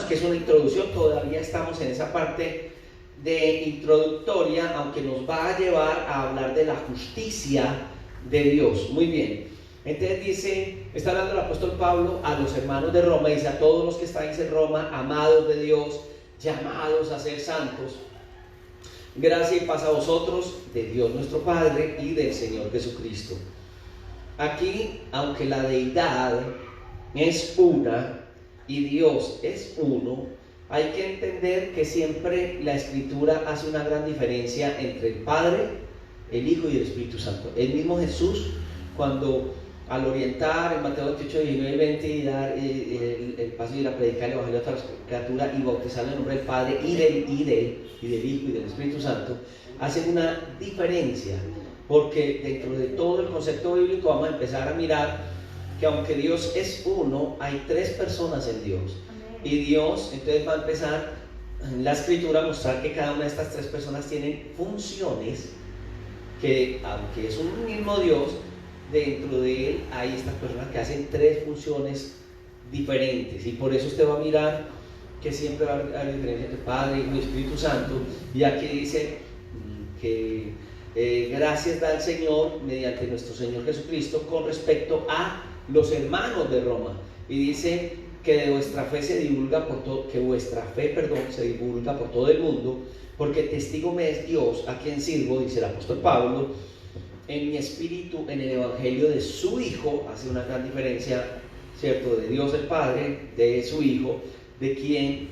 que es una introducción, todavía estamos en esa parte de introductoria, aunque nos va a llevar a hablar de la justicia de Dios. Muy bien, entonces dice, está hablando el apóstol Pablo a los hermanos de Roma, dice: a todos los que estáis en Roma, amados de Dios, llamados a ser santos, gracia y paz a vosotros, de Dios nuestro Padre y del Señor Jesucristo. Aquí, aunque la deidad es una y Dios es uno, hay que entender que siempre la Escritura hace una gran diferencia entre el Padre, el Hijo y el Espíritu Santo. El mismo Jesús, cuando al orientar en Mateo 28, 19 y 20 y dar el paso y la predicar el Evangelio a toda la criatura y bautizarlo en nombre del Padre y del Hijo y del Espíritu Santo, hacen una diferencia, porque dentro de todo el concepto bíblico vamos a empezar a mirar que aunque Dios es uno, hay tres personas en Dios. Y Dios entonces va a empezar en la Escritura a mostrar que cada una de estas tres personas tienen funciones que, aunque es un mismo Dios, dentro de él hay estas personas que hacen tres funciones diferentes, y por eso usted va a mirar que siempre va a haber diferencia entre Padre, Hijo y Espíritu Santo. Y aquí dice que gracias da el Señor mediante nuestro Señor Jesucristo con respecto a los hermanos de Roma, y dice que de vuestra fe se divulga por todo, que vuestra fe, se divulga por todo el mundo, porque testigo me es Dios a quien sirvo, dice el apóstol Pablo, en mi espíritu, en el evangelio de su Hijo. Hace una gran diferencia, ¿cierto? De Dios el Padre, de su Hijo, de quien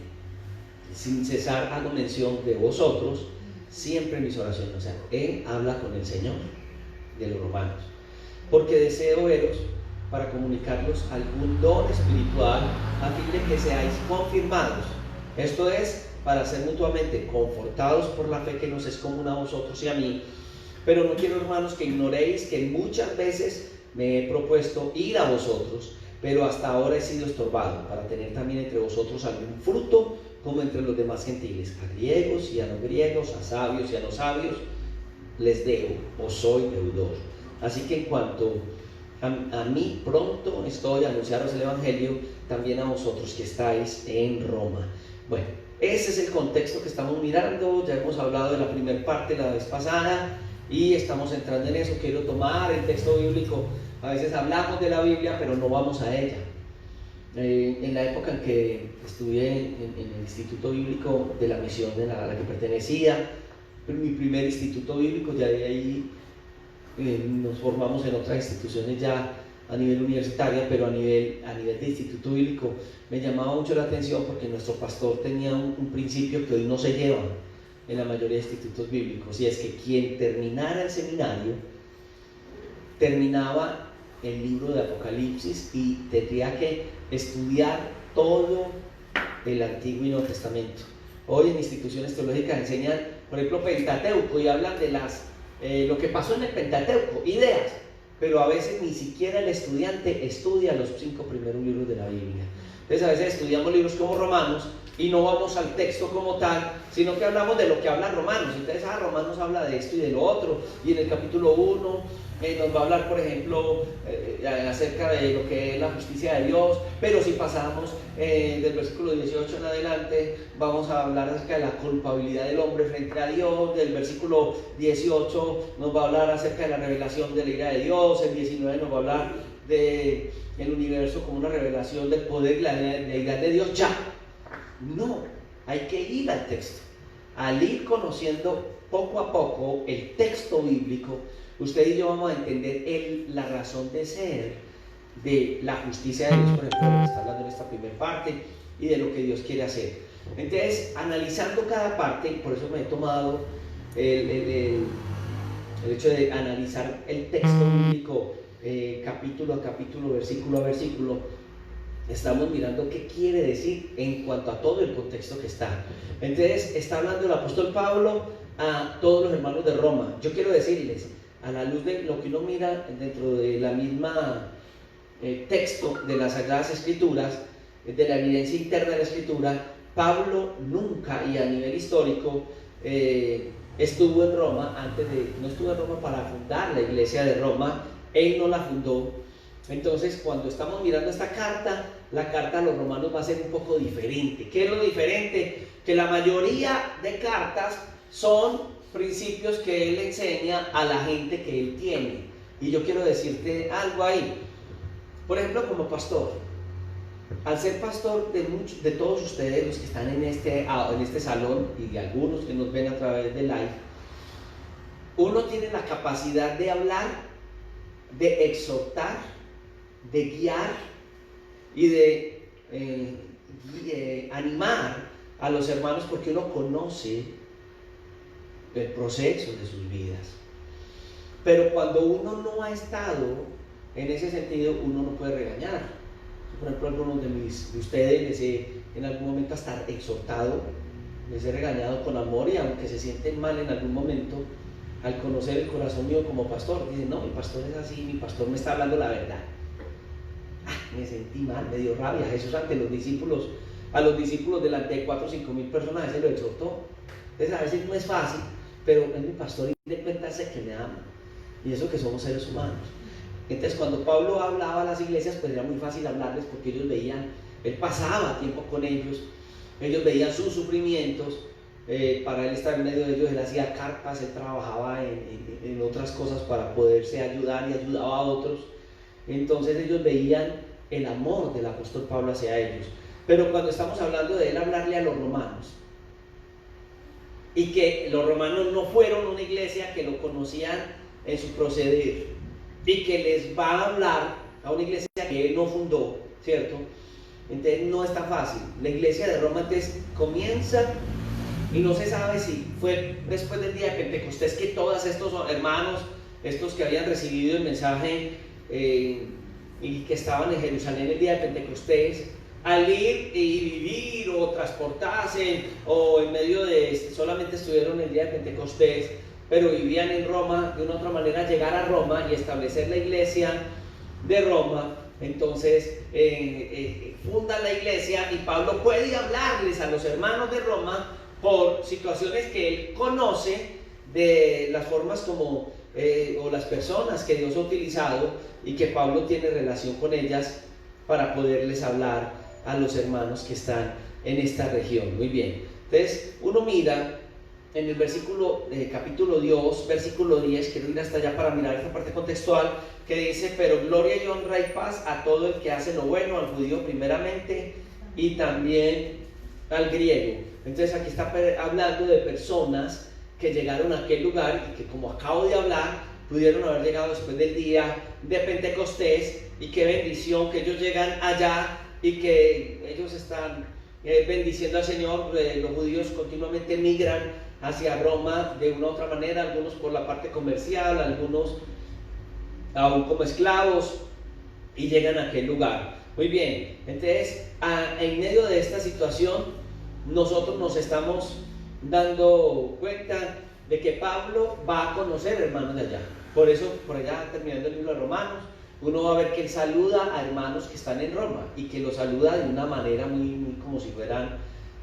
sin cesar hago mención de vosotros siempre en mis oraciones. O sea, él habla con el Señor de los romanos, porque deseo veros para comunicarlos algún don espiritual a fin de que seáis confirmados. Esto es, para ser mutuamente confortados por la fe que nos es común a vosotros y a mí. Pero no quiero, hermanos, que ignoréis que muchas veces me he propuesto ir a vosotros, pero hasta ahora he sido estorbado, para tener también entre vosotros algún fruto, como entre los demás gentiles, a griegos y a no griegos, a sabios y a no sabios, les debo, o soy deudor. Así que en cuanto a mí, pronto estoy a anunciaros el Evangelio, también a vosotros que estáis en Roma. Bueno, ese es el contexto que estamos mirando. Ya hemos hablado de la primera parte la vez pasada, y estamos entrando en eso. Quiero tomar el texto bíblico. A veces hablamos de la Biblia, pero no vamos a ella. En la época en que estudié en el Instituto Bíblico de la misión a la que pertenecía, mi primer instituto bíblico, ya de ahí nos formamos en otras instituciones ya a nivel universitario, pero a nivel de instituto bíblico me llamaba mucho la atención, porque nuestro pastor tenía un principio que hoy no se lleva en la mayoría de institutos bíblicos, y es que quien terminara el seminario terminaba el libro de Apocalipsis y tendría que estudiar todo el Antiguo y Nuevo Testamento. Hoy en instituciones teológicas enseñan, por ejemplo, Pentateuco, y hablan de lo que pasó en el Pentateuco, ideas, pero a veces ni siquiera el estudiante estudia los 5 primeros libros de la Biblia. Entonces a veces estudiamos libros como Romanos y no vamos al texto como tal, sino que hablamos de lo que habla Romanos. Entonces, Romanos habla de esto y de lo otro, y en el capítulo 1 nos va a hablar, por ejemplo, acerca de lo que es la justicia de Dios, pero si pasamos del versículo 18 en adelante, vamos a hablar acerca de la culpabilidad del hombre frente a Dios. Del versículo 18 nos va a hablar acerca de la revelación de la ira de Dios. El 19 nos va a hablar del universo como una revelación del poder y la deidad de Dios. Ya, no, hay que ir al texto. Al ir conociendo poco a poco el texto bíblico, usted y yo vamos a entender la razón de ser de la justicia de Dios, por ejemplo, de lo que está hablando en esta primera parte, y de lo que Dios quiere hacer. Entonces, analizando cada parte, y por eso me he tomado el hecho de analizar el texto bíblico capítulo a capítulo, versículo a versículo, estamos mirando qué quiere decir en cuanto a todo el contexto que está. Entonces, está hablando el apóstol Pablo a todos los hermanos de Roma. Yo quiero decirles, a la luz de lo que uno mira dentro de la misma texto de las Sagradas Escrituras, de la evidencia interna de la Escritura, Pablo nunca, y a nivel histórico, estuvo en Roma no estuvo en Roma para fundar la iglesia de Roma. Él no la fundó. Entonces, cuando estamos mirando esta carta, la carta a los romanos va a ser un poco diferente. ¿Qué es lo diferente? Que la mayoría de cartas son principios que él enseña a la gente que él tiene. Y yo quiero decirte algo ahí. Por ejemplo, como pastor, al ser pastor de todos ustedes, los que están en este salón y de algunos que nos ven a través de live, uno tiene la capacidad de hablar, de exhortar, de guiar y de animar a los hermanos, porque uno conoce el proceso de sus vidas. Pero cuando uno no ha estado en ese sentido, uno no puede regañar. Por ejemplo, algunos de ustedes les he en algún momento hasta exhortado, les he regañado con amor, y aunque se sienten mal en algún momento, al conocer el corazón mío como pastor, dicen: no, mi pastor es así, mi pastor me está hablando la verdad. Me sentí mal, me dio rabia. Jesús ante los discípulos, a los discípulos delante de 4 o 5 mil personas, a veces lo exhortó. Entonces a veces no es fácil, pero es mi pastor y de cuenta sé que me ama, y eso que somos seres humanos. Entonces cuando Pablo hablaba a las iglesias, pues era muy fácil hablarles, porque ellos veían, él pasaba tiempo con ellos veían sus sufrimientos. Para él estar en medio de ellos, él hacía carpas, él trabajaba en otras cosas para poderse ayudar, y ayudaba a otros. Entonces ellos veían el amor del apóstol Pablo hacia ellos. Pero cuando estamos hablando de él hablarle a los romanos, y que los romanos no fueron una iglesia que lo conocían en su proceder, y que les va a hablar a una iglesia que él no fundó, ¿cierto? Entonces no es tan fácil. La iglesia de Roma entonces comienza, y no se sabe si fue después del día de Pentecostés que todos estos hermanos, estos que habían recibido el mensaje y que estaban en Jerusalén el día de Pentecostés, al ir y vivir o transportarse, o en medio de solamente estuvieron el día de Pentecostés, pero vivían en Roma, de una u otra manera llegar a Roma y establecer la iglesia de Roma. Entonces fundan la iglesia, y Pablo puede hablarles a los hermanos de Roma por situaciones que él conoce, de las formas como o las personas que Dios ha utilizado, y que Pablo tiene relación con ellas para poderles hablar a los hermanos que están en esta región. Muy bien, entonces uno mira en el versículo, capítulo 2, versículo 10, quiero ir hasta allá para mirar esta parte contextual, que dice: pero gloria y honra y paz a todo el que hace lo bueno, al judío primeramente y también al griego. Entonces aquí está hablando de personas que llegaron a aquel lugar, y que, como acabo de hablar, pudieron haber llegado después del día de Pentecostés, y qué bendición que ellos llegan allá y que ellos están bendiciendo al Señor. Los judíos continuamente migran hacia Roma de una u otra manera, algunos por la parte comercial, algunos aún como esclavos, y llegan a aquel lugar. Muy bien, entonces en medio de esta situación nosotros nos estamos dando cuenta de que Pablo va a conocer hermanos de allá. Por eso, por allá terminando el libro de Romanos, uno va a ver que él saluda a hermanos que están en Roma, y que los saluda de una manera muy como si fueran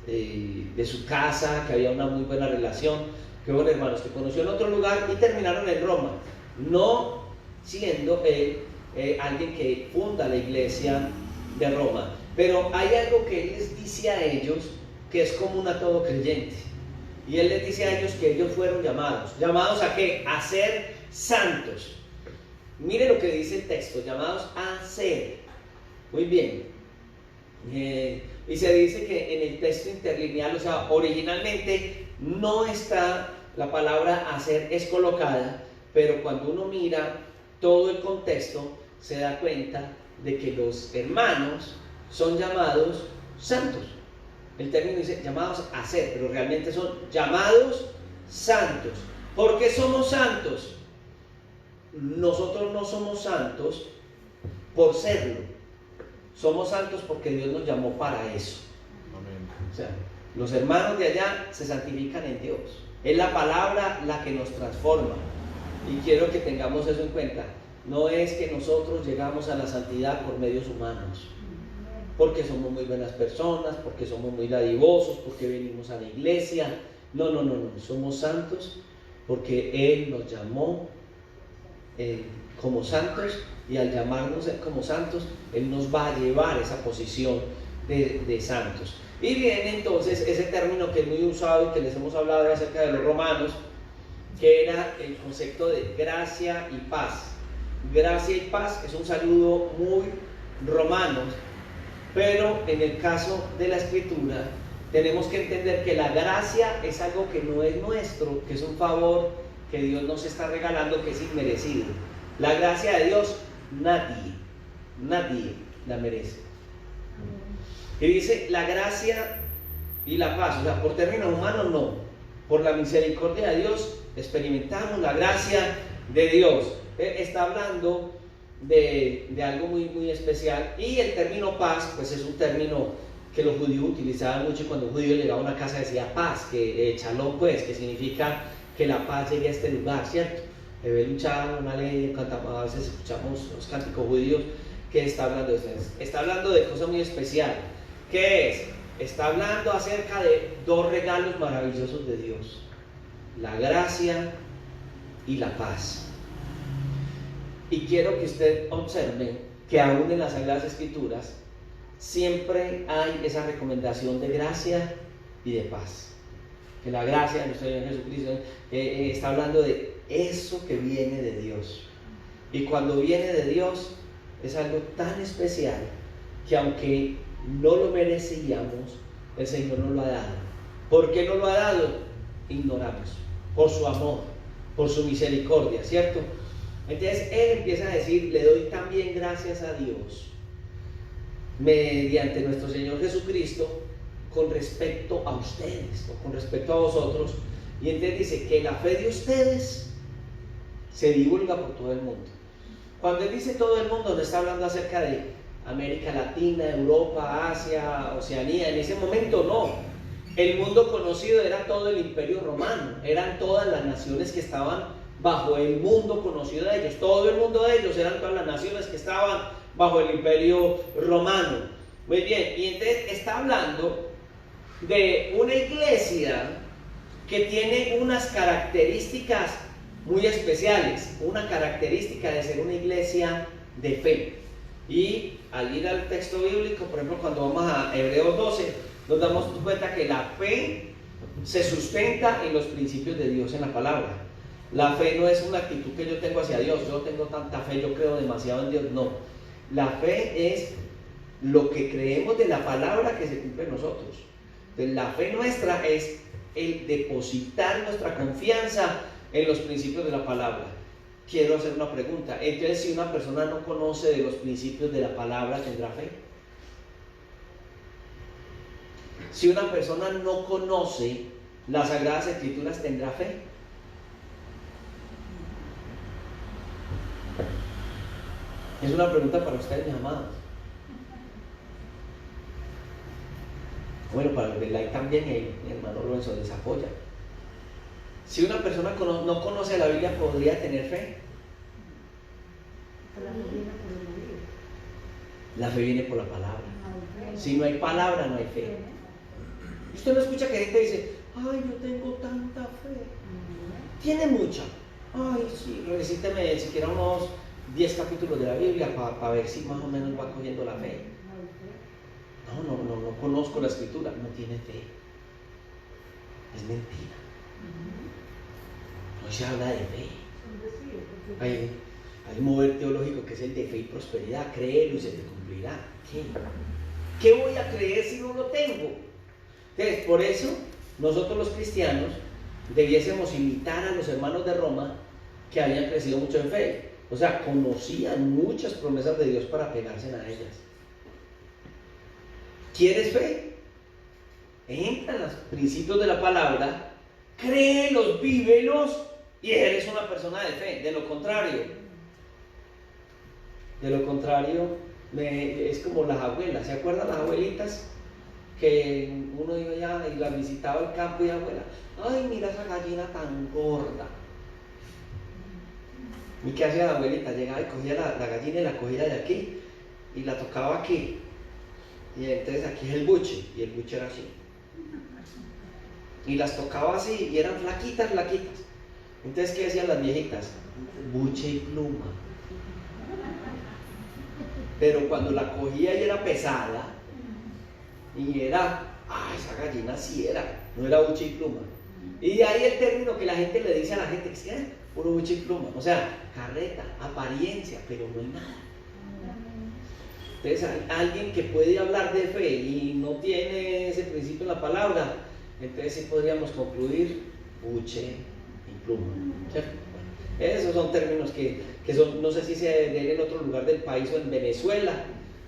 de su casa, que había una muy buena relación, que fueron hermanos que conoció en otro lugar y terminaron en Roma, no siendo él alguien que funda la iglesia de Roma. Pero hay algo que él les dice a ellos que es común a todo creyente, y él les dice a ellos que ellos fueron ¿llamados a qué? A ser santos. Mire lo que dice el texto: llamados a ser. Muy bien. Y se dice que en el texto interlineal, o sea, originalmente no está la palabra hacer, es colocada, pero cuando uno mira todo el contexto se da cuenta de que los hermanos son llamados santos. El término dice llamados a ser, pero realmente son llamados santos. ¿Por qué somos santos? Nosotros no somos santos por serlo, somos santos porque Dios nos llamó para eso. Amén. O sea, los hermanos de allá se santifican en Dios. Es la palabra la que nos transforma, y quiero que tengamos eso en cuenta. No es que nosotros llegamos a la santidad por medios humanos, porque somos muy buenas personas, porque somos muy dadivosos, porque venimos a la iglesia. No, somos santos porque Él nos llamó como santos, y al llamarnos como santos, Él nos va a llevar a esa posición de santos. Y viene entonces ese término que es muy usado y que les hemos hablado acerca de los romanos, que era el concepto de gracia y paz. Gracia y paz es un saludo muy romano, pero en el caso de la escritura tenemos que entender que la gracia es algo que no es nuestro, que es un favor que Dios nos está regalando, que es inmerecido. La gracia de Dios nadie la merece. Y dice la gracia y la paz, o sea, por términos humanos no, por la misericordia de Dios experimentamos la gracia de Dios. Está hablando de algo muy, muy especial, y el término paz, pues es un término que los judíos utilizaban mucho. Cuando un judío llegaba a una casa decía paz, que shalom, pues, que significa que la paz llegue a este lugar, ¿cierto? Luchar, una ley, a veces escuchamos los cánticos judíos que está hablando de eso. Está hablando de cosas muy especiales. ¿Qué es? Está hablando acerca de dos regalos maravillosos de Dios: la gracia y la paz. Y quiero que usted observe que aún en las Sagradas Escrituras siempre hay esa recomendación de gracia y de paz. Que la gracia de nuestro Señor Jesucristo está hablando de eso que viene de Dios. Y cuando viene de Dios es algo tan especial que, aunque no lo merecíamos, el Señor nos lo ha dado. ¿Por qué nos lo ha dado? Ignoramos. Por su amor, por su misericordia, ¿cierto? Entonces Él empieza a decir: le doy también gracias a Dios mediante nuestro Señor Jesucristo con respecto a ustedes, o con respecto a vosotros. Y entonces dice que la fe de ustedes se divulga por todo el mundo. Cuando Él dice todo el mundo, no está hablando acerca de América Latina, Europa, Asia, Oceanía. En ese momento no. El mundo conocido era todo el Imperio Romano, eran todas las naciones que estaban bajo el mundo conocido de ellos. Todo el mundo de ellos eran todas las naciones que estaban bajo el Imperio Romano. Muy bien, y entonces está hablando de una iglesia que tiene unas características muy especiales. Una característica de ser una iglesia de fe. Y al ir al texto bíblico, por ejemplo, cuando vamos a Hebreos 12, nos damos cuenta que la fe se sustenta en los principios de Dios, en la palabra. La fe no es una actitud que yo tengo hacia Dios: yo tengo tanta fe, yo creo demasiado en Dios. No, la fe es lo que creemos de la palabra que se cumple en nosotros. Entonces, la fe nuestra es el depositar nuestra confianza en los principios de la palabra. Quiero hacer una pregunta. Entonces, si una persona no conoce de los principios de la palabra, ¿tendrá fe? Si una persona no conoce las Sagradas Escrituras, ¿tendrá fe? Es una pregunta para ustedes, mis amados. Bueno, para los del like también, mi hermano Lorenzo les apoya. Si una persona no conoce la Biblia, ¿podría tener fe? La fe viene por la palabra. Si no hay palabra, no hay fe. Usted no escucha que gente dice: ay, yo tengo tanta fe. Tiene mucha. Ay, sí, recíteme siquiera unos 10 capítulos de la Biblia para ver si más o menos va cogiendo la fe. No conozco la escritura. No tiene fe. Es mentira. No se habla de fe. Hay un mover teológico que es el de fe y prosperidad. Créelo y se te cumplirá. ¿Qué voy a creer si no lo tengo? Entonces, por eso nosotros los cristianos debiésemos imitar a los hermanos de Roma, que habían crecido mucho en fe. O sea, conocían muchas promesas de Dios para pegarse a ellas. ¿Quieres fe? Entra en los principios de la palabra, créelos, vívelos, y eres una persona de fe. De lo contrario, es como las abuelas. ¿Se acuerdan las abuelitas? Que uno iba allá y las visitaba al campo y abuela: ay, mira esa gallina tan gorda. ¿Y qué hacía la abuelita? Llegaba y cogía la gallina y la cogía de aquí y la tocaba aquí. Y entonces aquí es el buche, y el buche era así. Y las tocaba así y eran flaquitas. Entonces, ¿qué decían las viejitas? Buche y pluma. Pero cuando la cogía y era pesada, y era, esa gallina sí era, no era buche y pluma. Y de ahí el término que la gente le dice a la gente, que es puro buche y pluma. O sea, carreta, apariencia, pero no hay nada. Entonces, alguien que puede hablar de fe y no tiene ese principio en la palabra, entonces sí podríamos concluir buche y pluma, ¿cierto? Bueno, esos son términos que son, no sé si se ven en otro lugar del país o en Venezuela.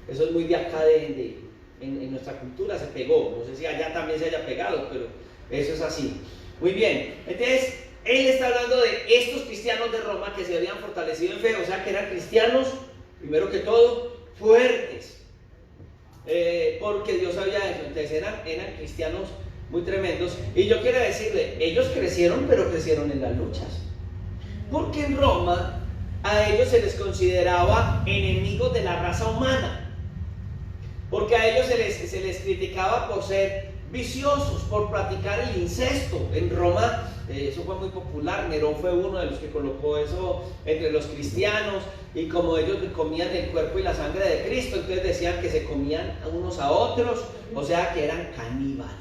Eso es muy de acá, en nuestra cultura se pegó. No sé si allá también se haya pegado, pero eso es así. Muy bien, entonces él está hablando de estos cristianos de Roma que se habían fortalecido en fe, o sea que eran cristianos, primero que todo, fuertes, porque Dios había hecho. Entonces eran cristianos muy tremendos. Y yo quiero decirle, ellos crecieron, pero crecieron en las luchas, porque en Roma a ellos se les consideraba enemigos de la raza humana, porque a ellos se les criticaba por ser viciosos, por practicar el incesto. En Roma eso fue muy popular. Nerón fue uno de los que colocó eso entre los cristianos, y como ellos comían el cuerpo y la sangre de Cristo, entonces decían que se comían unos a otros, o sea que eran caníbales.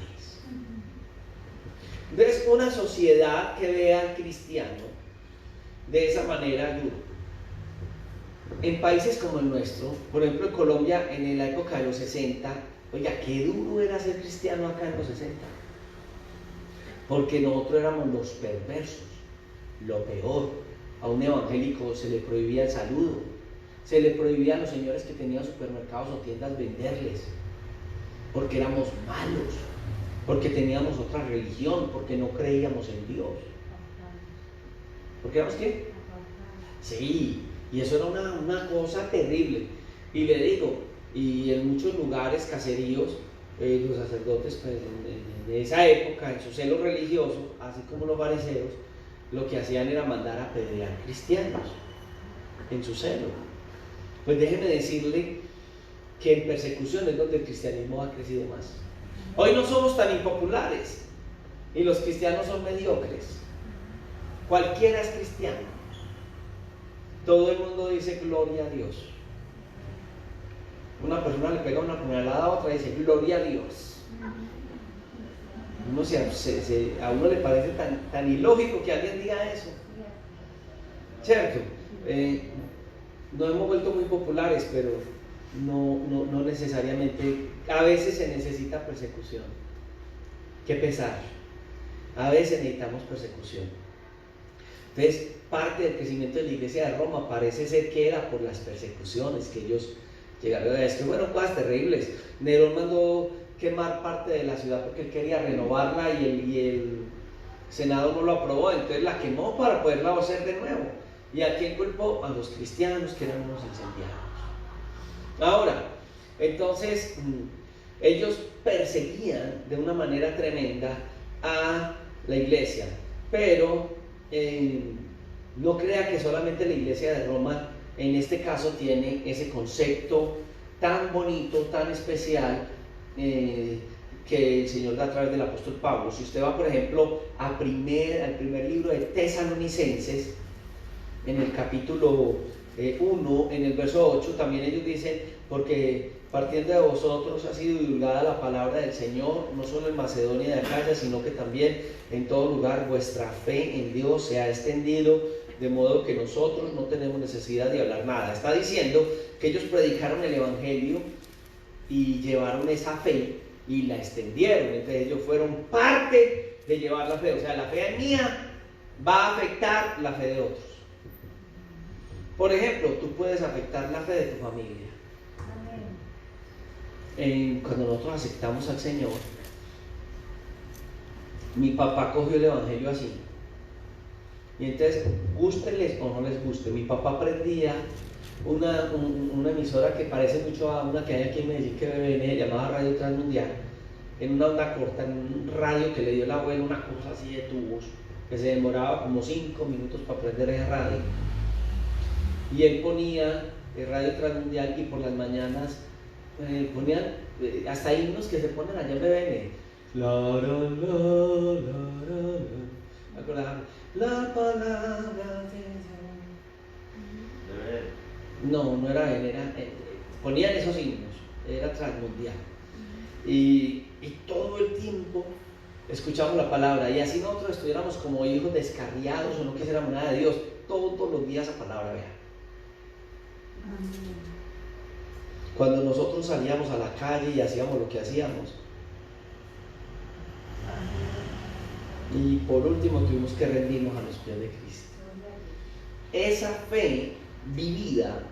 Entonces, una sociedad que vea al cristiano de esa manera duro. En países como el nuestro, por ejemplo en Colombia, en la época de los 60, oiga, qué duro era ser cristiano acá en los 60, porque nosotros éramos los perversos, lo peor. A un evangélico se le prohibía el saludo, se le prohibía a los señores que tenían supermercados o tiendas venderles, porque éramos malos, porque teníamos otra religión, porque no creíamos en Dios. ¿Por qué éramos qué? Sí, y eso era una cosa terrible. Y le digo, y en muchos lugares, caseríos, los sacerdotes pues, de esa época, en su celo religioso, así como los fariseos, lo que hacían era mandar a apedrear cristianos en su celo. Pues déjeme decirle que en persecución es donde el cristianismo ha crecido más. Hoy no somos tan impopulares y los cristianos son mediocres. Cualquiera es cristiano. Todo el mundo dice gloria a Dios. Una persona le pega una puñalada a otra y dice gloria a Dios. A uno le parece tan ilógico que alguien diga eso, ¿cierto? Nos hemos vuelto muy populares, pero no necesariamente. A veces se necesita persecución. Qué pesar. A veces necesitamos persecución. Entonces, parte del crecimiento de la iglesia de Roma parece ser que era por las persecuciones que ellos llegaron a esto. Bueno, cosas terribles. Nerón mandó quemar parte de la ciudad porque él quería renovarla y el Senado no lo aprobó, entonces la quemó para poderla hacer de nuevo. ¿Y a quién culpó? A los cristianos, que eran unos incendiarios. Ahora, entonces, ellos perseguían de una manera tremenda a la iglesia, pero no crea que solamente la iglesia de Roma en este caso tiene ese concepto tan bonito, tan especial, que el Señor da a través del apóstol Pablo. Si usted va, por ejemplo, al primer libro de Tesalonicenses, en el capítulo 1, en el verso 8, también ellos dicen, porque partiendo de vosotros ha sido divulgada la palabra del Señor, no solo en Macedonia y Acaya, sino que también en todo lugar vuestra fe en Dios se ha extendido, de modo que nosotros no tenemos necesidad de hablar nada. Está diciendo que ellos predicaron el evangelio y llevaron esa fe y la extendieron. Entonces ellos fueron parte de llevar la fe. O sea, la fe mía va a afectar la fe de otros. Por ejemplo, tú puedes afectar la fe de tu familia. Cuando nosotros aceptamos al Señor, mi papá cogió el evangelio así. Y entonces, gústenles o no les guste, mi papá prendía una emisora que parece mucho a una que hay aquí en Medellín, que viene llamada Radio Transmundial, en una onda corta, en un radio que le dio el abuelo, una cosa así de tubos, que se demoraba como 5 minutos para prender ese radio. Y él ponía el Radio Transmundial y por las mañanas ponían hasta himnos que se ponen allá en BBN. acuerdo, la palabra de Dios. No era él, ponían esos himnos, era transmundial. Y todo el tiempo escuchamos la palabra, y así nosotros estuviéramos como hijos descarriados o no quisiéramos nada de Dios, todos los días esa palabra, vea. Cuando nosotros salíamos a la calle y hacíamos lo que hacíamos, y por último tuvimos que rendirnos a los pies de Cristo. Esa fe vivida,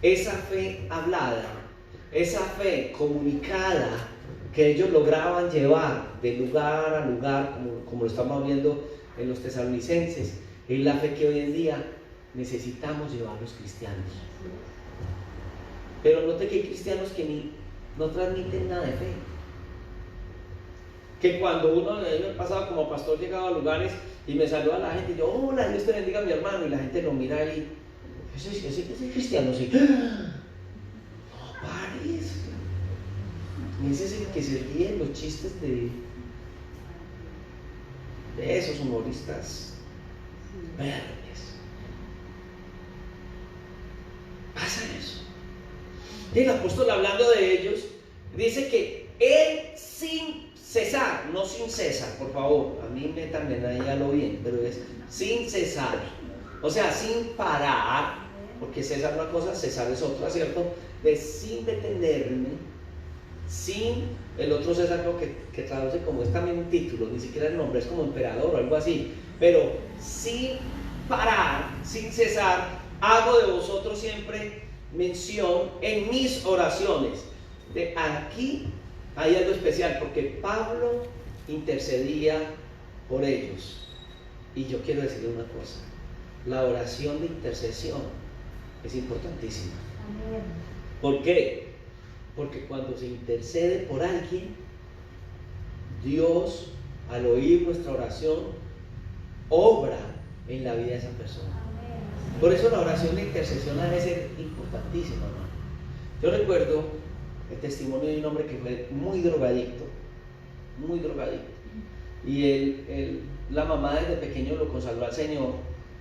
esa fe hablada, esa fe comunicada que ellos lograban llevar de lugar a lugar, como lo estamos viendo en los tesalonicenses, es la fe que hoy en día necesitamos llevar los cristianos. Pero note que hay cristianos que no transmiten nada de fe. Que cuando uno, el año pasado como pastor, llegaba a lugares y me saluda a la gente, y yo, hola, Dios te bendiga, mi hermano, y la gente lo mira y ese cristiano, sí. No pares. Ese es el que se ríe en los chistes de esos humoristas verdes. Pasa eso. Y el apóstol, hablando de ellos, dice que él sin cesar, no sin César, por favor, a mí métanme ahí a lo bien, pero es sin cesar, o sea, sin parar, porque César es una cosa, César es otra, ¿cierto? De sin detenerme, sin, el otro César creo que traduce como, es también un título, ni siquiera el nombre, es como emperador o algo así, pero sin parar, sin cesar, hago de vosotros siempre mención en mis oraciones. De aquí hay algo especial, porque Pablo intercedía por ellos, y yo quiero decirle una cosa, la oración de intercesión es importantísima. Amén. ¿Por qué? Porque cuando se intercede por alguien, Dios, al oír nuestra oración, obra en la vida de esa persona. Amén. Por eso la oración de intercesión debe ser importantísima, ¿no? Yo recuerdo el testimonio de un hombre que fue muy drogadicto, y la mamá desde pequeño lo consagró al Señor,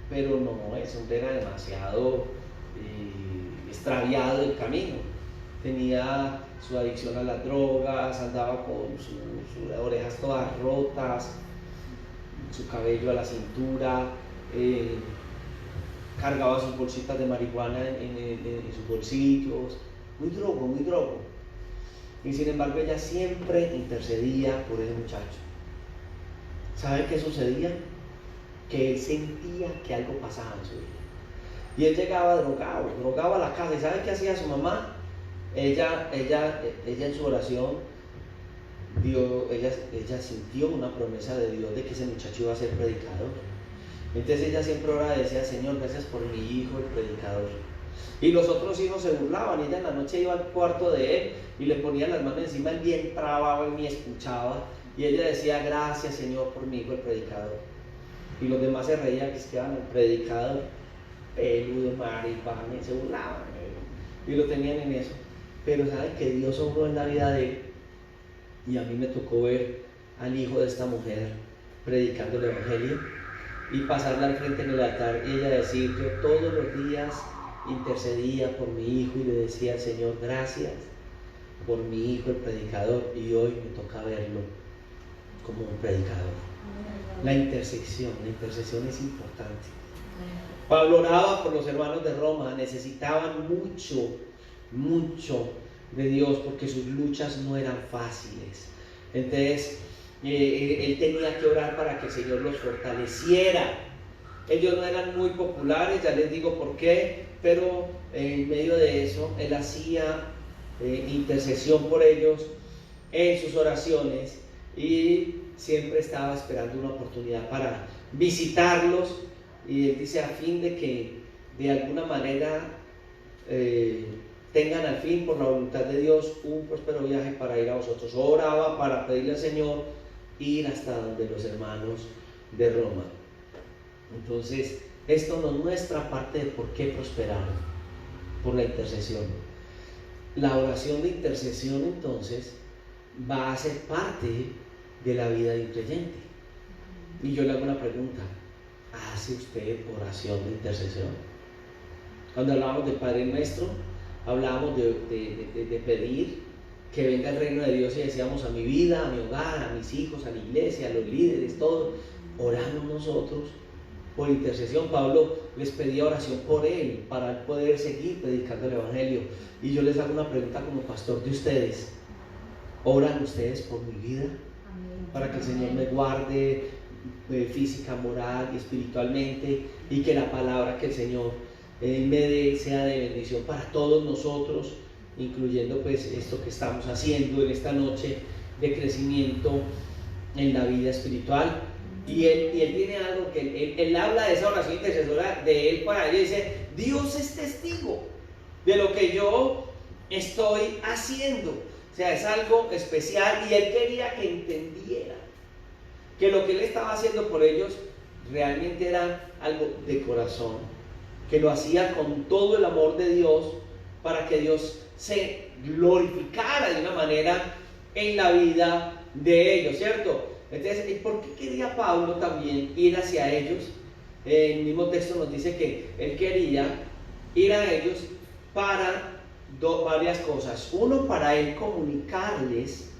pero no, ese hombre era demasiado extraviado del camino, tenía su adicción a las drogas, andaba con sus orejas todas rotas, su cabello a la cintura, cargaba sus bolsitas de marihuana en sus bolsillos, muy drogo. Y sin embargo ella siempre intercedía por ese muchacho. ¿Sabe qué sucedía? Que él sentía que algo pasaba en su vida. Y él llegaba drogado a la casa. ¿Y sabe qué hacía su mamá? Ella en su oración, ella sintió una promesa de Dios de que ese muchacho iba a ser predicador. Entonces ella siempre oraba y decía, Señor, gracias por mi hijo, el predicador. Y los otros hijos se burlaban, ella en la noche iba al cuarto de él y le ponía las manos encima, él bien trababa y ni escuchaba, y ella decía, gracias Señor por mi hijo el predicador. Y los demás se reían, que es que el predicador, peludo, marihuana, y se burlaban, y lo tenían en eso. Pero saben que Dios obró en la vida de él, y a mí me tocó ver al hijo de esta mujer predicando el evangelio y pasarla al frente en el altar y ella decir, yo todos los días intercedía por mi hijo y le decía al Señor, gracias por mi hijo el predicador, y hoy me toca verlo como un predicador. La intercesión es importante. Pablo oraba por los hermanos de Roma, necesitaban mucho de Dios porque sus luchas no eran fáciles. Entonces él tenía que orar para que el Señor los fortaleciera. Ellos no eran muy populares, ya les digo por qué, pero en medio de eso él hacía intercesión por ellos en sus oraciones y siempre estaba esperando una oportunidad para visitarlos, y él dice, a fin de que de alguna manera tengan al fin, por la voluntad de Dios, un próspero viaje para ir a vosotros. Oraba para pedirle al Señor ir hasta donde los hermanos de Roma. Entonces esto nos muestra parte de por qué prosperaron, por la intercesión. La oración de intercesión entonces va a ser parte de la vida de un creyente. Y yo le hago una pregunta: ¿hace usted oración de intercesión? Cuando hablábamos del Padre Nuestro, hablábamos de pedir que venga el reino de Dios, y decíamos: a mi vida, a mi hogar, a mis hijos, a la iglesia, a los líderes, todos. Oramos nosotros por intercesión. Pablo les pedía oración por él, para poder seguir predicando el Evangelio. Y yo les hago una pregunta como pastor de ustedes: ¿oran ustedes por mi vida? Para que el Señor me guarde física, moral y espiritualmente, y que la palabra que el Señor me dé sea de bendición para todos nosotros, incluyendo pues esto que estamos haciendo en esta noche de crecimiento en la vida espiritual. Y él tiene algo que él habla de esa oración intercesora de él para ellos. Dice: Dios es testigo de lo que yo estoy haciendo. O sea, es algo especial, y él quería que entendiera que lo que él estaba haciendo por ellos realmente era algo de corazón, que lo hacía con todo el amor de Dios, para que Dios se glorificara de una manera en la vida de ellos, ¿cierto? Entonces, ¿por qué quería Pablo también ir hacia ellos? El mismo texto nos dice que él quería ir a ellos para varias cosas. Uno, para él comunicarles,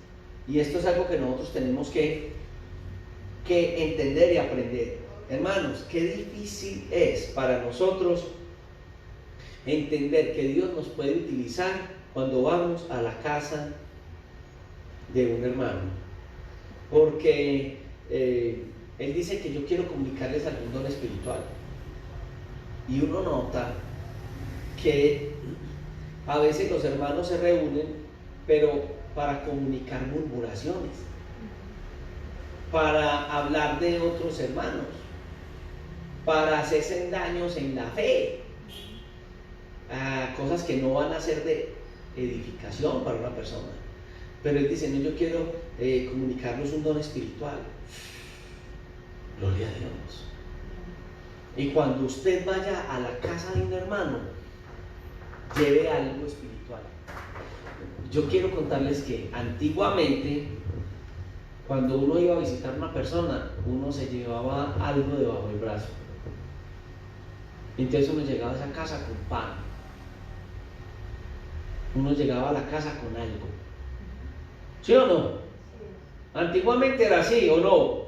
y esto es algo que nosotros tenemos que entender y aprender. Hermanos, qué difícil es para nosotros entender que Dios nos puede utilizar cuando vamos a la casa de un hermano, porque él dice que yo quiero comunicarles algún don espiritual, y uno nota que a veces los hermanos se reúnen, pero para comunicar murmuraciones, para hablar de otros hermanos, para hacerse daños en la fe, cosas que no van a ser de edificación para una persona. Pero él dice: no, yo quiero comunicarles un don espiritual. Gloria a Dios. Y cuando usted vaya a la casa de un hermano, lleve algo espiritual. Yo quiero contarles que antiguamente, cuando uno iba a visitar a una persona, uno se llevaba algo debajo del brazo. Entonces uno llegaba a esa casa con pan, uno llegaba a la casa con algo. ¿Sí o no? Antiguamente era así, ¿o no?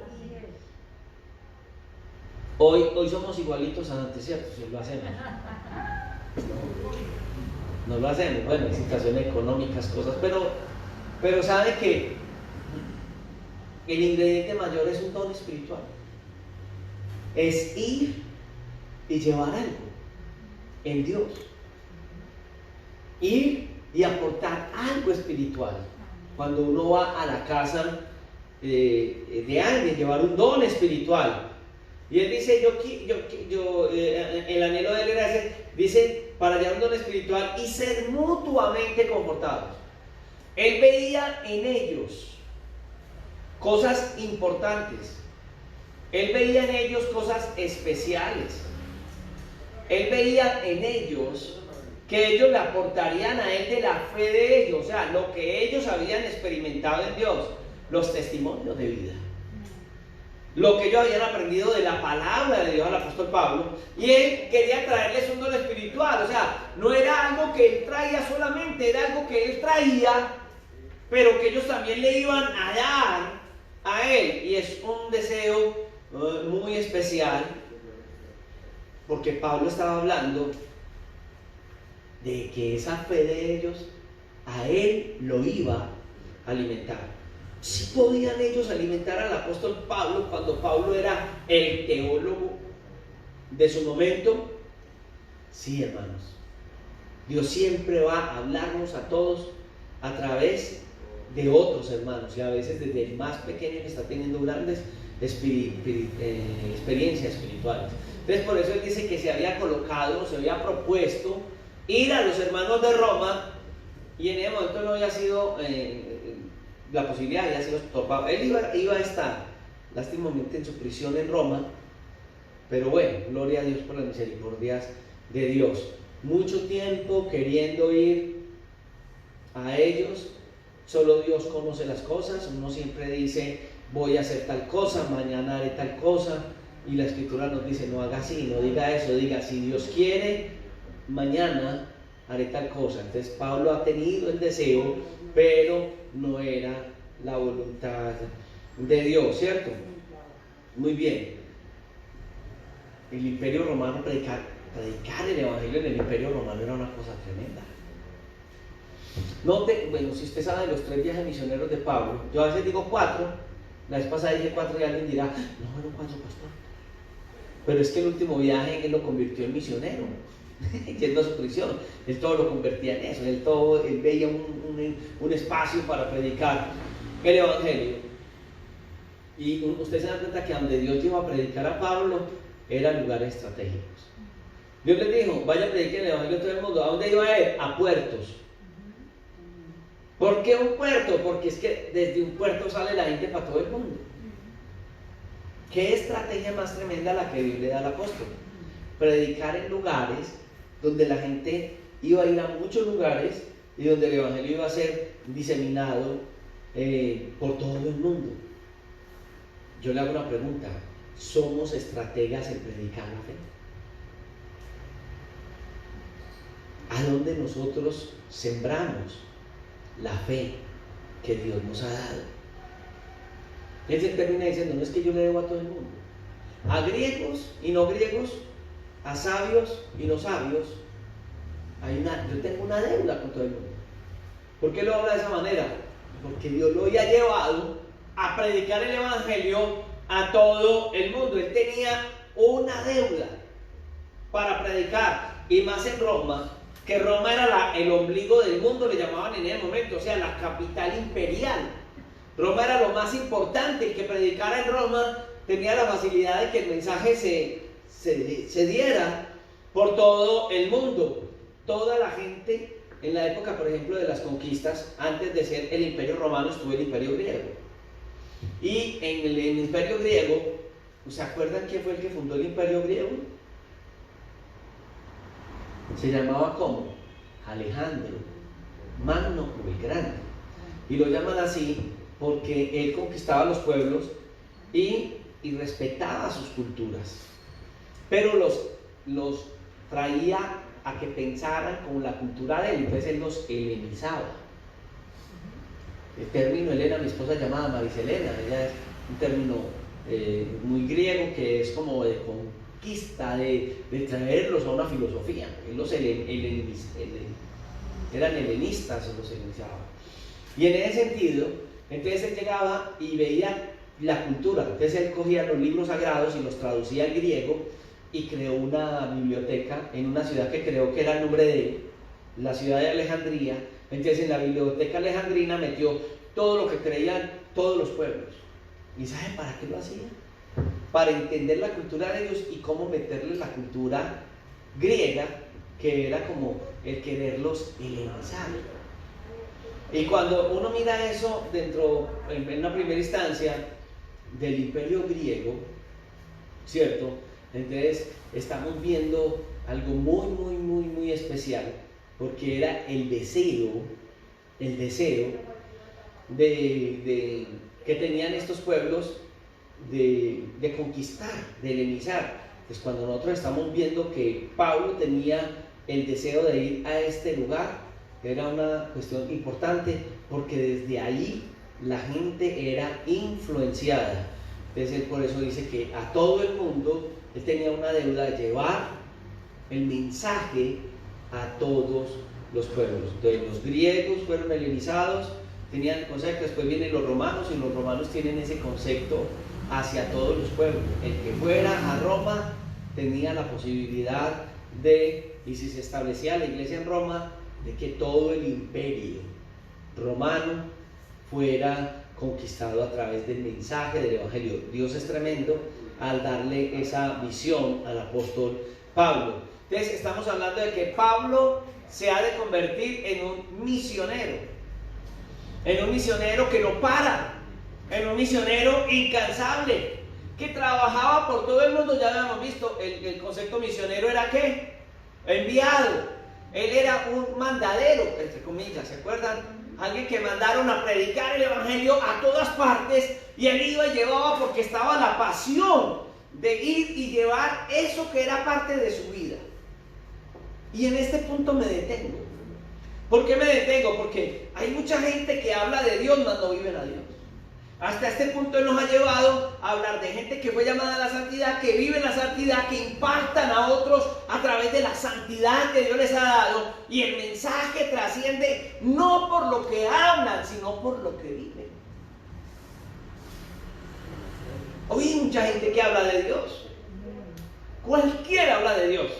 Hoy somos igualitos a antes, ¿cierto? Si lo hacemos. No lo hacemos. Bueno, hay situaciones económicas, cosas, pero sabe que el ingrediente mayor es un don espiritual. Es ir y llevar algo en Dios. Ir y aportar algo espiritual. Cuando uno va a la casa de alguien, llevar un don espiritual. Y él dice: el anhelo de él era ese, dice, para llevar un don espiritual y ser mutuamente confortados. Él veía en ellos cosas importantes. Él veía en ellos cosas especiales. Él veía en ellos que ellos le aportarían a él de la fe de ellos, o sea, lo que ellos habían experimentado en Dios, los testimonios de vida, lo que ellos habían aprendido de la palabra de Dios al apóstol Pablo. Y él quería traerles un don espiritual, o sea, no era algo que él traía solamente, era algo que él traía, pero que ellos también le iban a dar a él. Y es un deseo muy especial, porque Pablo estaba hablando de que esa fe de ellos a él lo iba a alimentar. ¿Sí podían ellos alimentar al apóstol Pablo cuando Pablo era el teólogo de su momento? Sí, hermanos. Dios siempre va a hablarnos a todos a través de otros hermanos, y a veces desde el más pequeño que está teniendo grandes experiencias espirituales. Entonces, por eso él dice que se había colocado, se había propuesto ir a los hermanos de Roma, y en ese momento no había sido la posibilidad, había sido topado. Él iba a estar lástimamente en su prisión en Roma, pero bueno, gloria a Dios por las misericordias de Dios. Mucho tiempo queriendo ir a ellos, solo Dios conoce las cosas. Uno siempre dice voy a hacer tal cosa, mañana haré tal cosa, y la escritura nos dice, no haga así, no diga eso, diga, si Dios quiere, mañana haré tal cosa. Entonces Pablo ha tenido el deseo, pero no era la voluntad de Dios, ¿cierto? Muy bien. El Imperio Romano, predicar el Evangelio en el Imperio Romano era una cosa tremenda. Bueno, si usted sabe de los 3 viajes misioneros de Pablo, yo a veces digo 4, la vez pasada dije 4 y alguien dirá, no fueron 4, pastor. Pero es que el último viaje él lo convirtió en misionero, yendo a su prisión. Él todo lo convertía en eso, él veía un espacio para predicar el Evangelio. Y usted se da cuenta que donde Dios iba a predicar a Pablo eran lugares estratégicos. Dios le dijo, vaya a predicar el Evangelio a todo el mundo. ¿A dónde iba él? A puertos. ¿Por qué un puerto? Porque es que desde un puerto sale la gente para todo el mundo. ¿Qué estrategia más tremenda la que Dios le da al apóstol? Predicar en lugares donde la gente iba a ir a muchos lugares y donde el Evangelio iba a ser diseminado por todo el mundo. Yo le hago una pregunta, ¿somos estrategas en predicar la fe? ¿A dónde nosotros sembramos la fe que Dios nos ha dado? Él se termina diciendo, no es que yo le debo a todo el mundo, a griegos y no griegos, a sabios y no sabios, yo tengo una deuda con todo el mundo. ¿Por qué lo habla de esa manera? Porque Dios lo había llevado a predicar el Evangelio a todo el mundo. Él tenía una deuda para predicar, y más en Roma, que Roma era el ombligo del mundo, le llamaban en ese momento, o sea, la capital imperial. Roma era lo más importante. El que predicara en Roma tenía la facilidad de que el mensaje se diera por todo el mundo. Toda la gente en la época, por ejemplo, de las conquistas, antes de ser el Imperio Romano, estuvo el Imperio Griego. Y en el Imperio Griego, ¿se acuerdan quién fue el que fundó el Imperio Griego? Se llamaba ¿cómo? Alejandro Magno, el Grande. Y lo llaman así porque él conquistaba los pueblos y respetaba sus culturas, pero los traía a que pensaran como la cultura de él. Entonces él los helenizaba. El término Helena, mi esposa llamada Mariselena, ella es un término muy griego que es como de conquista, de traerlos a una filosofía. Él los eran helenistas, los helenizaba. Y en ese sentido, entonces él llegaba y veía la cultura. Entonces él cogía los libros sagrados y los traducía al griego y creó una biblioteca en una ciudad que creo que era el nombre de él, la ciudad de Alejandría. Entonces en la biblioteca alejandrina metió todo lo que creían todos los pueblos. ¿Y saben para qué lo hacía? Para entender la cultura de ellos y cómo meterles la cultura griega, que era como el quererlos helenizar. Y cuando uno mira eso en una primera instancia del Imperio griego, ¿cierto? Entonces estamos viendo algo muy especial, porque era el deseo que tenían estos pueblos de conquistar, de helenizar. Entonces cuando nosotros estamos viendo que Pablo tenía el deseo de ir a este lugar, era una cuestión importante, porque desde ahí la gente era influenciada. Entonces él por eso dice que a todo el mundo él tenía una deuda de llevar el mensaje a todos los pueblos. Entonces los griegos fueron helenizados, tenían el concepto, después vienen los romanos, y los romanos tienen ese concepto hacia todos los pueblos. El que fuera a Roma tenía la posibilidad y si se establecía la iglesia en Roma, de que todo el imperio romano fuera conquistado a través del mensaje del Evangelio. Dios es tremendo al darle esa visión al apóstol Pablo. Entonces estamos hablando de que Pablo se ha de convertir en un misionero que no para, en un misionero incansable, que trabajaba por todo el mundo. Ya habíamos visto, el concepto misionero era ¿qué? Enviado. Él era un mandadero, entre comillas, ¿se acuerdan? alguien que mandaron a predicar el evangelio a todas partes, y él iba y llevaba porque estaba la pasión de ir y llevar eso que era parte de su vida. Y en este punto me detengo. ¿Por qué me detengo? Porque hay mucha gente que habla de Dios, mas no viven a Dios. Hasta este punto nos ha llevado a hablar de gente que fue llamada a la santidad, que vive la santidad, que impactan a otros a través de la santidad que Dios les ha dado, y el mensaje trasciende no por lo que hablan, sino por lo que viven. Hoy hay mucha gente que habla de Dios, cualquiera habla de Dios,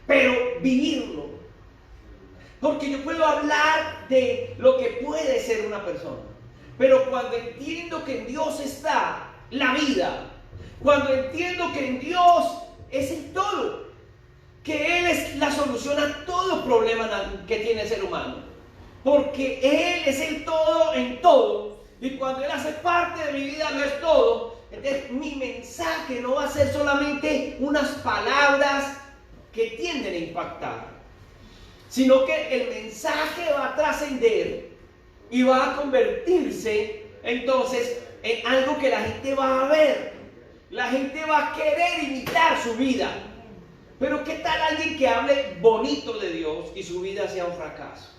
pero vivirlo. Porque yo puedo hablar de lo que puede ser una persona, pero cuando entiendo que en Dios está la vida, cuando entiendo que en Dios es el todo, que Él es la solución a todo problema que tiene el ser humano, porque Él es el todo en todo, y cuando Él hace parte de mi vida no es todo, entonces mi mensaje no va a ser solamente unas palabras que tienden a impactar, sino que el mensaje va a trascender y va a convertirse entonces en algo que la gente va a ver. La gente va a querer imitar su vida. Pero ¿qué tal alguien que hable bonito de Dios y su vida sea un fracaso?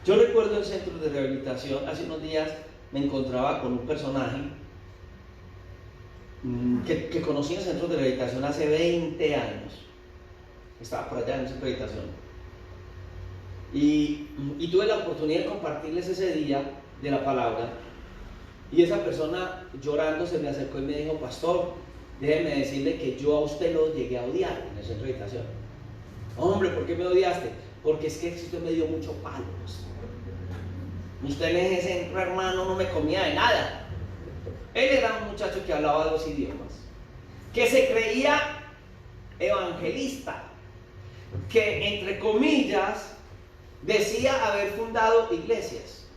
Yo recuerdo el centro de rehabilitación, hace unos días me encontraba con un personaje que conocí en el centro de rehabilitación hace 20 años. Estaba por allá en el centro de rehabilitación. Y tuve la oportunidad de compartirles ese día de la palabra. Y esa persona llorando se me acercó y me dijo: pastor, déjeme decirle que yo a usted lo llegué a odiar en el centro de rehabilitación. Hombre, ¿por qué me odiaste? Porque es que usted me dio mucho palo. Usted en ese centro, hermano, no me comía de nada. Él era un muchacho que hablaba 2 idiomas, que se creía evangelista, que entre comillas decía haber fundado iglesias,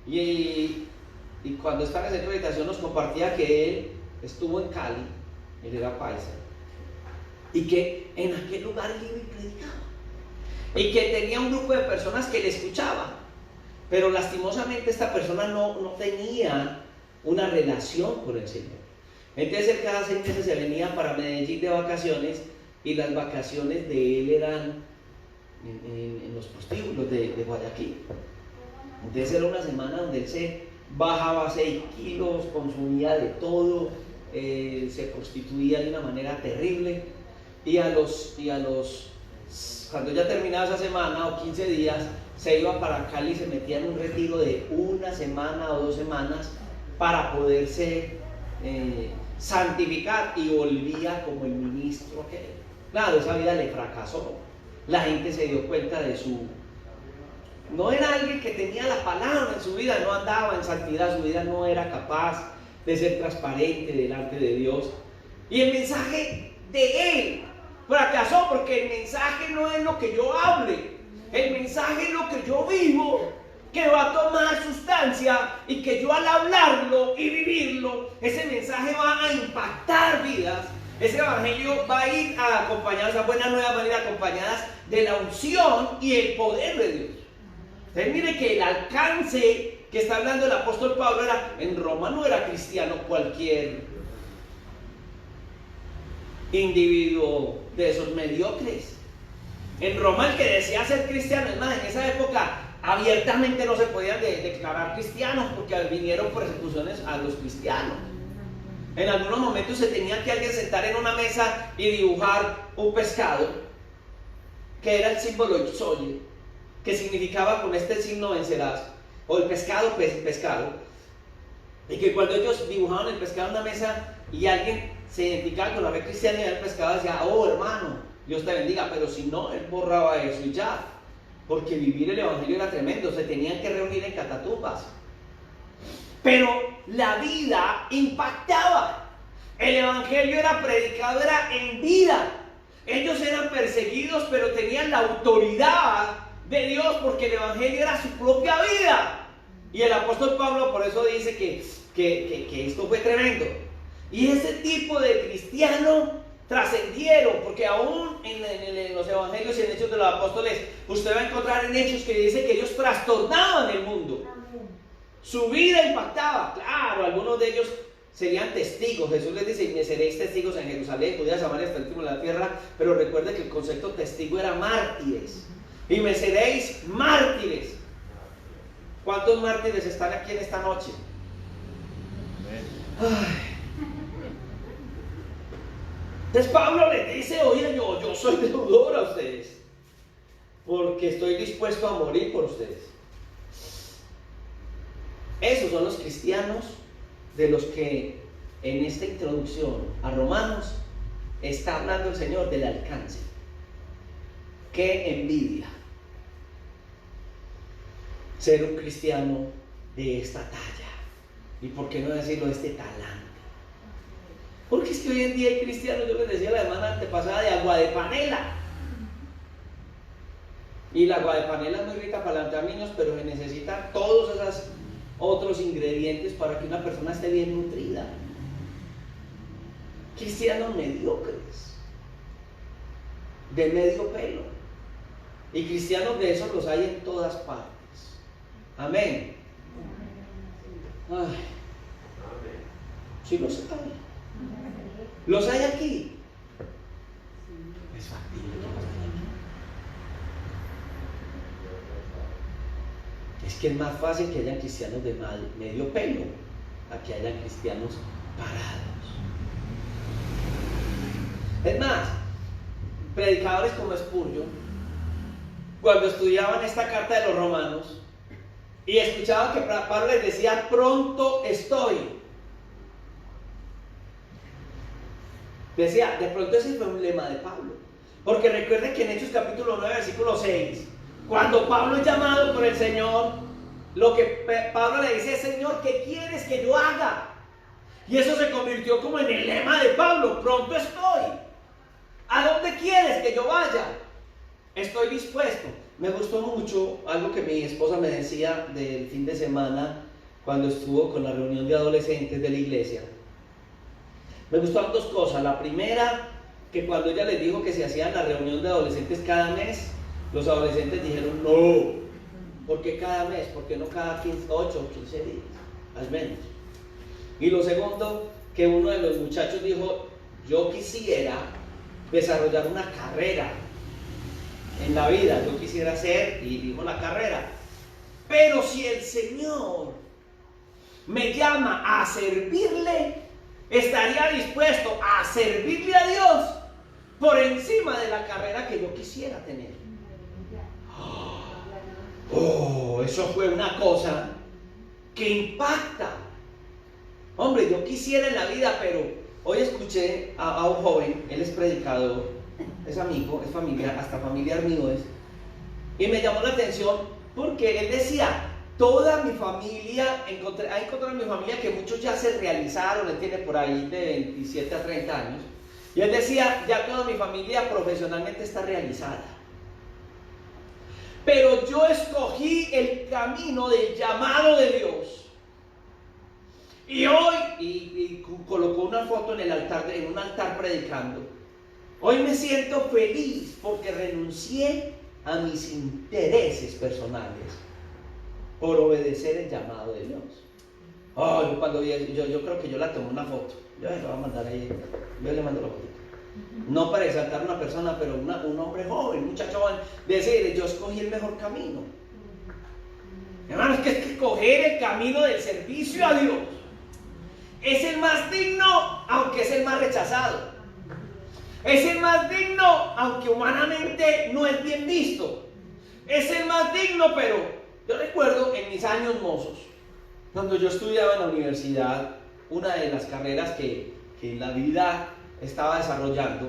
y cuando estaba en el centro de meditación nos compartía que él estuvo en Cali, él era paisa, y que en aquel lugar él iba y predicaba, y que tenía un grupo de personas que le escuchaban, pero lastimosamente esta persona no tenía una relación con el Señor. Entonces él cada 6 meses se venía para Medellín de vacaciones, y las vacaciones de él eran en los prostíbulos de Guayaquil. Entonces era una semana donde él se bajaba 6 kilos, consumía de todo, se prostituía de una manera terrible, y cuando ya terminaba esa semana o 15 días se iba para Cali y se metía en un retiro de 1 semana o 2 semanas para poderse santificar, y volvía como el ministro que era. Claro, esa vida le fracasó. La gente se dio cuenta de no era alguien que tenía la palabra en su vida, no andaba en santidad, su vida no era capaz de ser transparente delante de Dios. Y el mensaje de él fracasó, porque el mensaje no es lo que yo hable, el mensaje es lo que yo vivo, que va a tomar sustancia, y que yo al hablarlo y vivirlo, ese mensaje va a impactar vidas. Ese evangelio va a ir acompañado, esas buenas nuevas van a ir acompañadas de la unción y el poder de Dios. Entonces mire que el alcance que está hablando el apóstol Pablo en Roma no era cristiano cualquier individuo de esos mediocres. En Roma el que decía ser cristiano, es más, en esa época abiertamente no se podían declarar cristianos, porque vinieron persecuciones a los cristianos. En algunos momentos se tenía que alguien sentar en una mesa y dibujar un pescado, que era el símbolo Ixoye, que significaba: con este signo vencerás, o el pescado, pescado. Y que cuando ellos dibujaban el pescado en una mesa y alguien se identificaba con la fe cristiana y el pescado, decía: oh hermano, Dios te bendiga. Pero si no, él borraba eso y ya, porque vivir el evangelio era tremendo, se tenían que reunir en catatumbas. Pero la vida impactaba. El evangelio era predicado, era en vida. Ellos eran perseguidos, pero tenían la autoridad de Dios, porque el evangelio era su propia vida. Y el apóstol Pablo por eso dice que esto fue tremendo. Y ese tipo de cristiano trascendieron, porque aún en los evangelios y en Hechos de los Apóstoles, usted va a encontrar en Hechos que dice que ellos trastornaban el mundo. Su vida impactaba. Claro, algunos de ellos serían testigos. Jesús les dice: y me seréis testigos en Jerusalén, Judea, Samaria, hasta el último de la tierra. Pero recuerde que el concepto testigo era mártires. Y me seréis mártires. ¿Cuántos mártires están aquí en esta noche? Ay. Entonces Pablo les dice: oye, yo soy deudor a ustedes, porque estoy dispuesto a morir por ustedes. Esos son los cristianos de los que en esta introducción a Romanos está hablando el Señor del alcance. ¡Qué envidia ser un cristiano de esta talla! Y por qué no decirlo, de este talante. Porque es que hoy en día hay cristianos, yo les decía la semana antepasada, de agua de panela. Y la agua de panela es muy rica para levantar niños, pero se necesitan todos esos otros ingredientes para que una persona esté bien nutrida. Cristianos mediocres, de medio pelo. Y cristianos de esos los hay en todas partes. Amén. Ay, sí los hay. ¿Los hay aquí? Es factible que los hay aquí. Es que es más fácil que hayan cristianos de medio pelo a que hayan cristianos parados. Es más, predicadores como Spurgeon, cuando estudiaban esta carta de los Romanos y escuchaban que Pablo les decía: pronto estoy, decía, de pronto ese fue un lema de Pablo, porque recuerden que en Hechos capítulo 9 versículo 6, cuando Pablo es llamado por el Señor, lo que Pablo le dice es: Señor, ¿qué quieres que yo haga? Y eso se convirtió como en el lema de Pablo: pronto estoy. ¿A dónde quieres que yo vaya? Estoy dispuesto. Me gustó mucho algo que mi esposa me decía del fin de semana cuando estuvo con la reunión de adolescentes de la iglesia. Me gustaron dos cosas. La primera, que cuando ella les dijo que se hacían la reunión de adolescentes cada mes, los adolescentes dijeron: no. ¿Por qué cada mes? ¿Por qué no cada 8 o 15 días? Al menos. Y lo segundo, que uno de los muchachos dijo: yo quisiera desarrollar una carrera en la vida, yo quisiera hacer, y dijo la carrera, pero si el Señor me llama a servirle, estaría dispuesto a servirle a Dios por encima de la carrera que yo quisiera tener. Oh, eso fue una cosa que impacta. Hombre, yo quisiera en la vida, pero hoy escuché a un joven, él es predicador, es amigo, es familiar, hasta familiar mío es, y me llamó la atención porque él decía: toda mi familia, ha encontrado en mi familia que muchos ya se realizaron, él tiene por ahí de 27 a 30 años, y él decía: ya toda mi familia profesionalmente está realizada, pero yo escogí el camino del llamado de Dios. Y hoy, y colocó una foto en el altar, en un altar predicando: hoy me siento feliz porque renuncié a mis intereses personales por obedecer el llamado de Dios. Oh, yo cuando vi, yo creo que yo la tomé una foto. Yo le voy a mandar ahí, yo le mando la foto. No para exaltar a una persona, pero un hombre joven, un muchacho joven, decir: yo escogí el mejor camino. Hermanos, es que escoger el camino del servicio a Dios es el más digno, aunque es el más rechazado. Es el más digno, aunque humanamente no es bien visto. Es el más digno, pero yo recuerdo en mis años mozos, cuando yo estudiaba en la universidad, una de las carreras que en la vida estaba desarrollando,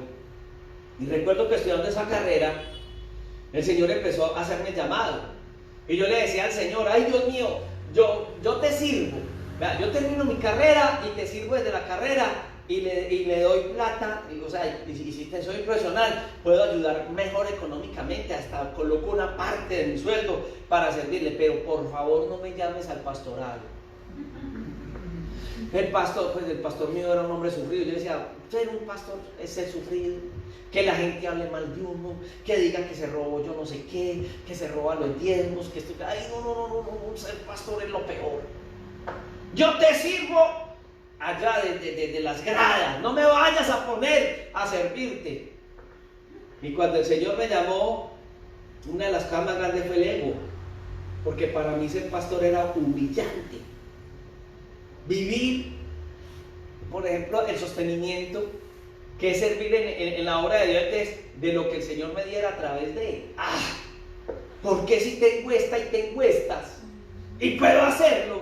y recuerdo que estudiando esa carrera, el Señor empezó a hacerme el llamado, y yo le decía al Señor: ay, Dios mío, yo te sirvo. Yo termino mi carrera y te sirvo desde la carrera y le doy plata, o sea, y si te soy profesional, puedo ayudar mejor económicamente, hasta coloco una parte de mi sueldo para servirle, pero por favor no me llames al pastorado. El pastor mío era un hombre sufrido. Yo decía, ser un pastor es ser sufrido. Que la gente hable mal de uno, que diga que se robó yo no sé qué, que se roban los diezmos, que esto, ay, no, ser pastor es lo peor. Yo te sirvo allá de las gradas, no me vayas a poner a servirte. Y cuando el Señor me llamó, una de las cosas más grandes fue el ego, porque para mí ser pastor era humillante. Vivir, por ejemplo, el sostenimiento, que es servir en la obra de Dios, de lo que el Señor me diera a través de él. ¿Por qué si tengo esta y tengo estas? Y puedo hacerlo.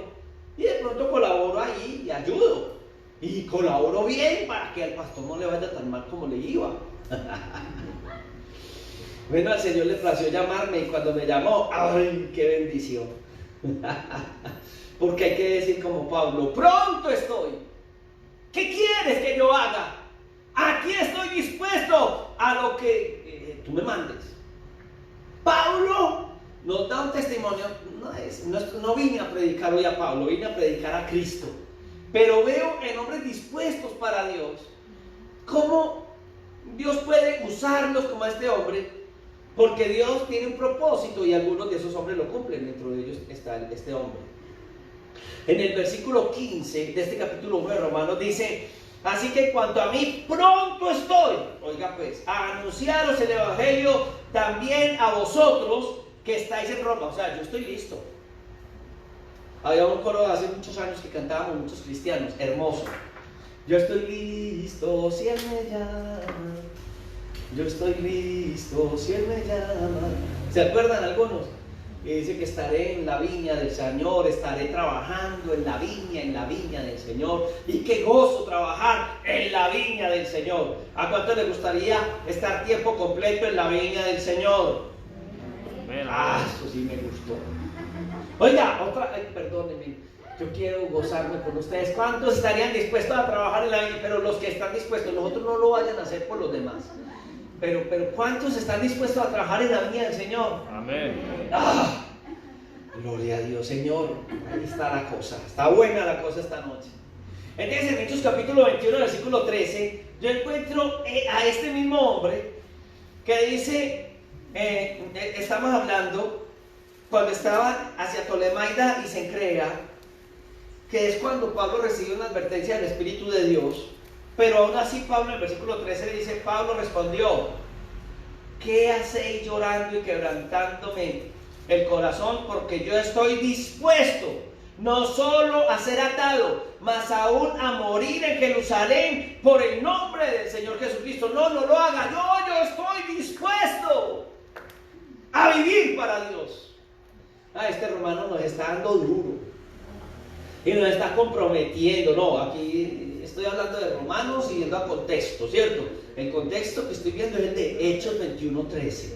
Y de pronto colaboro ahí y ayudo. Y colaboro bien para que al pastor no le vaya tan mal como le iba. Bueno, al Señor le plació llamarme y cuando me llamó, ¡ay, qué bendición! Porque hay que decir como Pablo, pronto estoy. ¿Qué quieres que yo haga? Aquí estoy dispuesto a lo que tú me mandes. Pablo nos da un testimonio. No vine a predicar hoy a Pablo, vine a predicar a Cristo. Pero veo en hombres dispuestos para Dios cómo Dios puede usarlos como a este hombre, porque Dios tiene un propósito y algunos de esos hombres lo cumplen. Dentro de ellos está este hombre. En el versículo 15 de este capítulo 1 de Romanos dice: así que en cuanto a mí, pronto estoy, oiga pues, a anunciaros el evangelio también a vosotros que estáis en Roma. O sea, yo estoy listo. Había un coro de hace muchos años que cantábamos muchos cristianos, hermoso. Yo estoy listo si Él me llama. Yo estoy listo si Él me llama. ¿Se acuerdan algunos? Y dice que estaré en la viña del Señor, estaré trabajando en la viña del Señor. Y qué gozo trabajar en la viña del Señor. ¿A cuánto le gustaría estar tiempo completo en la viña del Señor? Eso sí me gustó. Oiga, perdónenme, yo quiero gozarme con ustedes. ¿Cuántos estarían dispuestos a trabajar en la viña? Pero los que están dispuestos, los otros no lo vayan a hacer por los demás. Pero ¿cuántos están dispuestos a trabajar en la viña del Señor? Amén. Gloria a Dios, Señor. Ahí está la cosa. Está buena la cosa esta noche. Entonces, en Hechos capítulo 21, versículo 13, yo encuentro a este mismo hombre que dice, estamos hablando cuando estaba hacia Tolemaida y Cencrea, que es cuando Pablo recibe una advertencia del Espíritu de Dios. Pero aún así Pablo en el versículo 13 le dice: Pablo respondió: ¿qué hacéis llorando y quebrantándome el corazón? Porque yo estoy dispuesto no solo a ser atado, mas aún a morir en Jerusalén por el nombre del Señor Jesucristo. No lo haga. Yo estoy dispuesto a vivir para Dios. Este romano nos está dando duro y nos está comprometiendo. No, aquí estoy hablando de Romanos y yendo a contexto, ¿cierto? El contexto que estoy viendo es el de Hechos 21:13.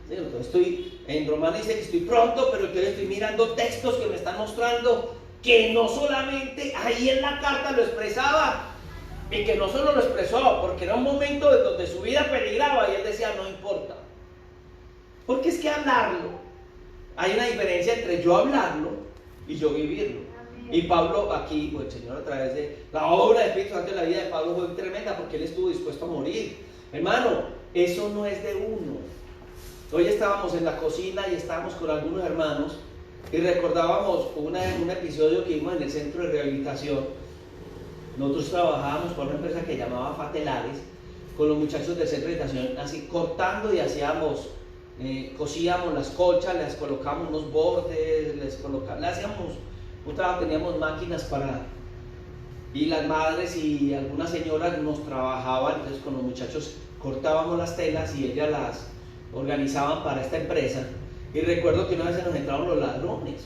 ¿Cierto? En Romanos dice que estoy pronto, pero yo estoy mirando textos que me están mostrando que no solamente ahí en la carta lo expresaba, y que no solo lo expresó, porque era un momento donde su vida peligraba y él decía: no importa. Porque es que hablarlo, hay una diferencia entre yo hablarlo y yo vivirlo. Y Pablo aquí, el Señor a través de la obra del Espíritu Santo en la vida de Pablo fue tremenda, porque él estuvo dispuesto a morir. Hermano, eso no es de uno. Hoy estábamos en la cocina y estábamos con algunos hermanos y recordábamos un episodio que vimos en el centro de rehabilitación. Nosotros trabajábamos por una empresa que llamaba Fatelares, con los muchachos del centro de rehabilitación, así cortando y hacíamos, cosíamos las colchas, les colocamos unos bordes, le hacíamos un trabajo, teníamos máquinas y las madres y algunas señoras nos trabajaban. Entonces con los muchachos cortábamos las telas y ellas las organizaban para esta empresa. Y recuerdo que una vez se nos entraron los ladrones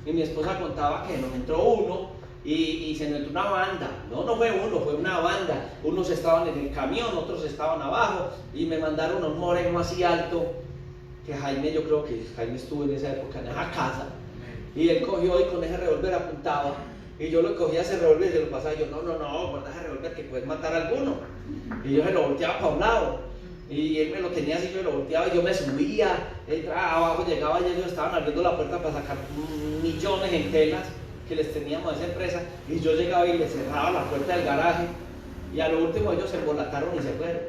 y mi esposa contaba que nos entró uno y se nos entró una banda. No fue uno, fue una banda. Unos estaban en el camión, otros estaban abajo, y me mandaron a un moreno así alto, que Jaime, yo creo que Jaime estuvo en esa época en esa casa, y él cogió y con ese revólver apuntaba, y yo lo cogía ese revólver y se lo pasaba. Y yo, no, guarda ese revólver que puedes matar a alguno. Y yo se lo volteaba para un lado, y él me lo tenía así, yo lo volteaba, y yo me subía, abajo llegaba y ellos estaban abriendo la puerta para sacar millones en telas, que les teníamos a esa empresa, y yo llegaba y les cerraba la puerta del garaje, y a lo último ellos se embolataron y se fueron.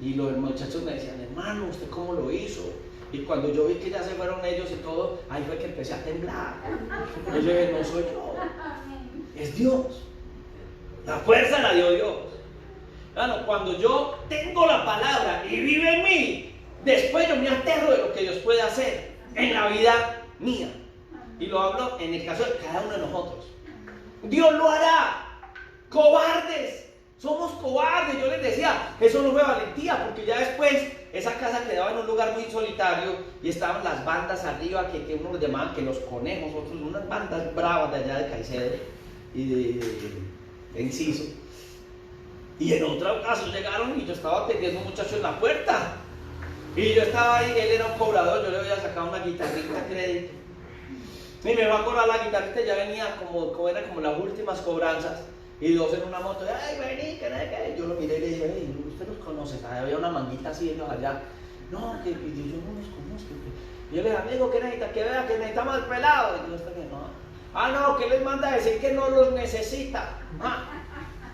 Y los muchachos me decían, hermano, ¿usted cómo lo hizo? Y cuando yo vi que ya se fueron ellos y todo, ahí fue que empecé a temblar. Y yo dije, no soy yo, es Dios. La fuerza la dio Dios. Bueno, cuando yo tengo la palabra y vive en mí, después yo me aterro de lo que Dios puede hacer en la vida mía. Y lo hablo en el caso de cada uno de nosotros. Dios lo hará. Cobardes, somos cobardes. Yo les decía, eso no fue valentía, porque ya después esa casa quedaba en un lugar muy solitario y estaban las bandas arriba que uno los llamaba que los conejos, otros unas bandas bravas de allá de Caicedo y de Enciso. Y en otro caso llegaron y yo estaba atendiendo a un muchacho en la puerta y yo estaba ahí, él era un cobrador, yo le había sacado una guitarrita a crédito y me va a cobrar la guitarrita, ya venía como eran como las últimas cobranzas. Y dos en una moto, ay, vení, que nada, que yo lo miré y le dije, hey, usted los conoce, había una manguita así ellos allá. No, que yo no los conozco. Y yo le dije, amigo, ¿qué necesita? Que vea que necesitamos el pelado. Y yo estaba que no. Ah, no, que les manda a decir que no los necesita. Ah.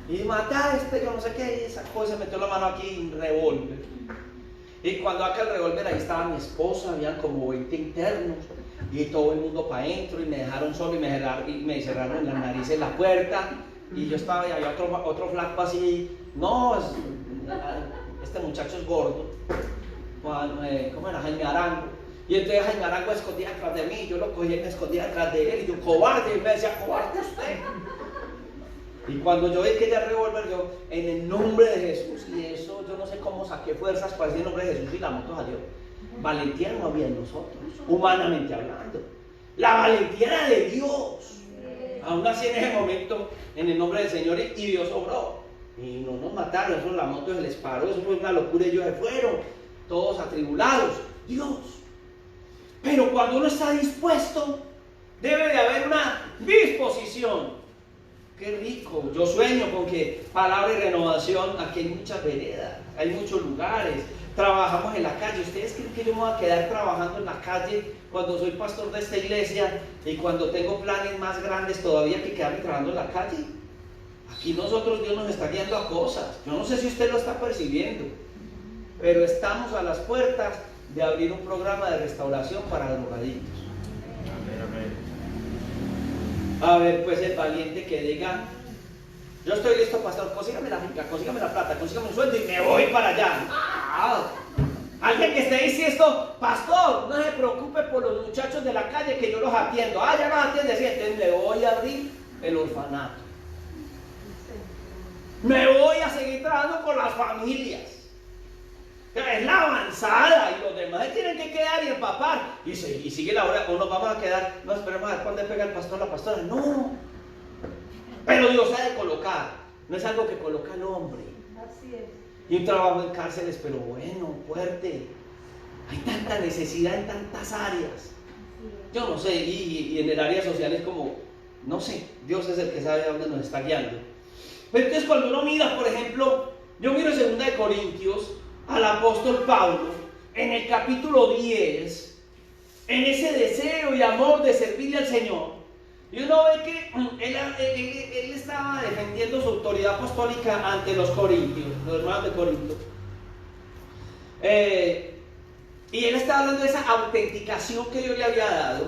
Y mata a este, yo no sé qué, y esa cosa, metió la mano aquí en revólver. Y cuando acá el revólver, ahí estaba mi esposa, habían como 20 internos. Y todo el mundo para adentro, y me dejaron solo, y me cerraron en la nariz en la puerta. Y yo estaba y había otro flaco así, no, este muchacho es gordo, ¿cómo era? Jaime Arango. Y entonces Jaime Arango escondía detrás de mí, yo lo cogía y me escondía detrás de él, y yo, cobarde, y él me decía, cobarde usted. Y cuando yo vi que ya revólver, yo, en el nombre de Jesús, y eso, yo no sé cómo saqué fuerzas para decir el nombre de Jesús, y la moto salió. Valentía no había en nosotros, humanamente hablando. La valentía era de Dios. Aún así en ese momento, en el nombre del Señor, y Dios obró. Y no nos mataron, eso la moto se les paró, eso fue una locura, ellos se fueron, todos atribulados. Dios. Pero cuando uno está dispuesto, debe de haber una disposición. Qué rico. Yo sueño con que palabra y renovación, aquí hay muchas veredas, hay muchos lugares. Trabajamos en la calle. ¿Ustedes creen que yo me voy a quedar trabajando en la calle cuando soy pastor de esta iglesia y cuando tengo planes más grandes todavía que quedarme trabajando en la calle? Aquí nosotros, Dios nos está guiando a cosas. Yo no sé si usted lo está percibiendo, pero estamos a las puertas de abrir un programa de restauración para drogadictos. A ver, pues el valiente que diga, yo estoy listo, pastor, consígame la finca, consígame la plata, consígame un sueldo y me voy para allá. Alguien que esté diciendo, pastor, no se preocupe por los muchachos de la calle que yo los atiendo. Ah, ya los atiende, sí, entonces me voy a abrir el orfanato. Me voy a seguir trabajando con las familias. Es la avanzada y los demás se tienen que quedar y empapar. Y sigue la hora, o nos vamos a quedar, no esperemos a ver cuándo pega el pastor o la pastora. No. Pero Dios ha de colocar, no es algo que coloca el hombre. Así es. Y un trabajo en cárceles, pero bueno, fuerte. Hay tanta necesidad en tantas áreas. Yo no sé, y en el área social es como, no sé, Dios es el que sabe a dónde nos está guiando. Pero entonces cuando uno mira, por ejemplo, yo miro en 2 Corintios al apóstol Pablo, en el capítulo 10, en ese deseo y amor de servirle al Señor. Y uno ve que él estaba defendiendo su autoridad apostólica ante los corintios, los hermanos de Corinto. Y él estaba hablando de esa autenticación que Dios le había dado.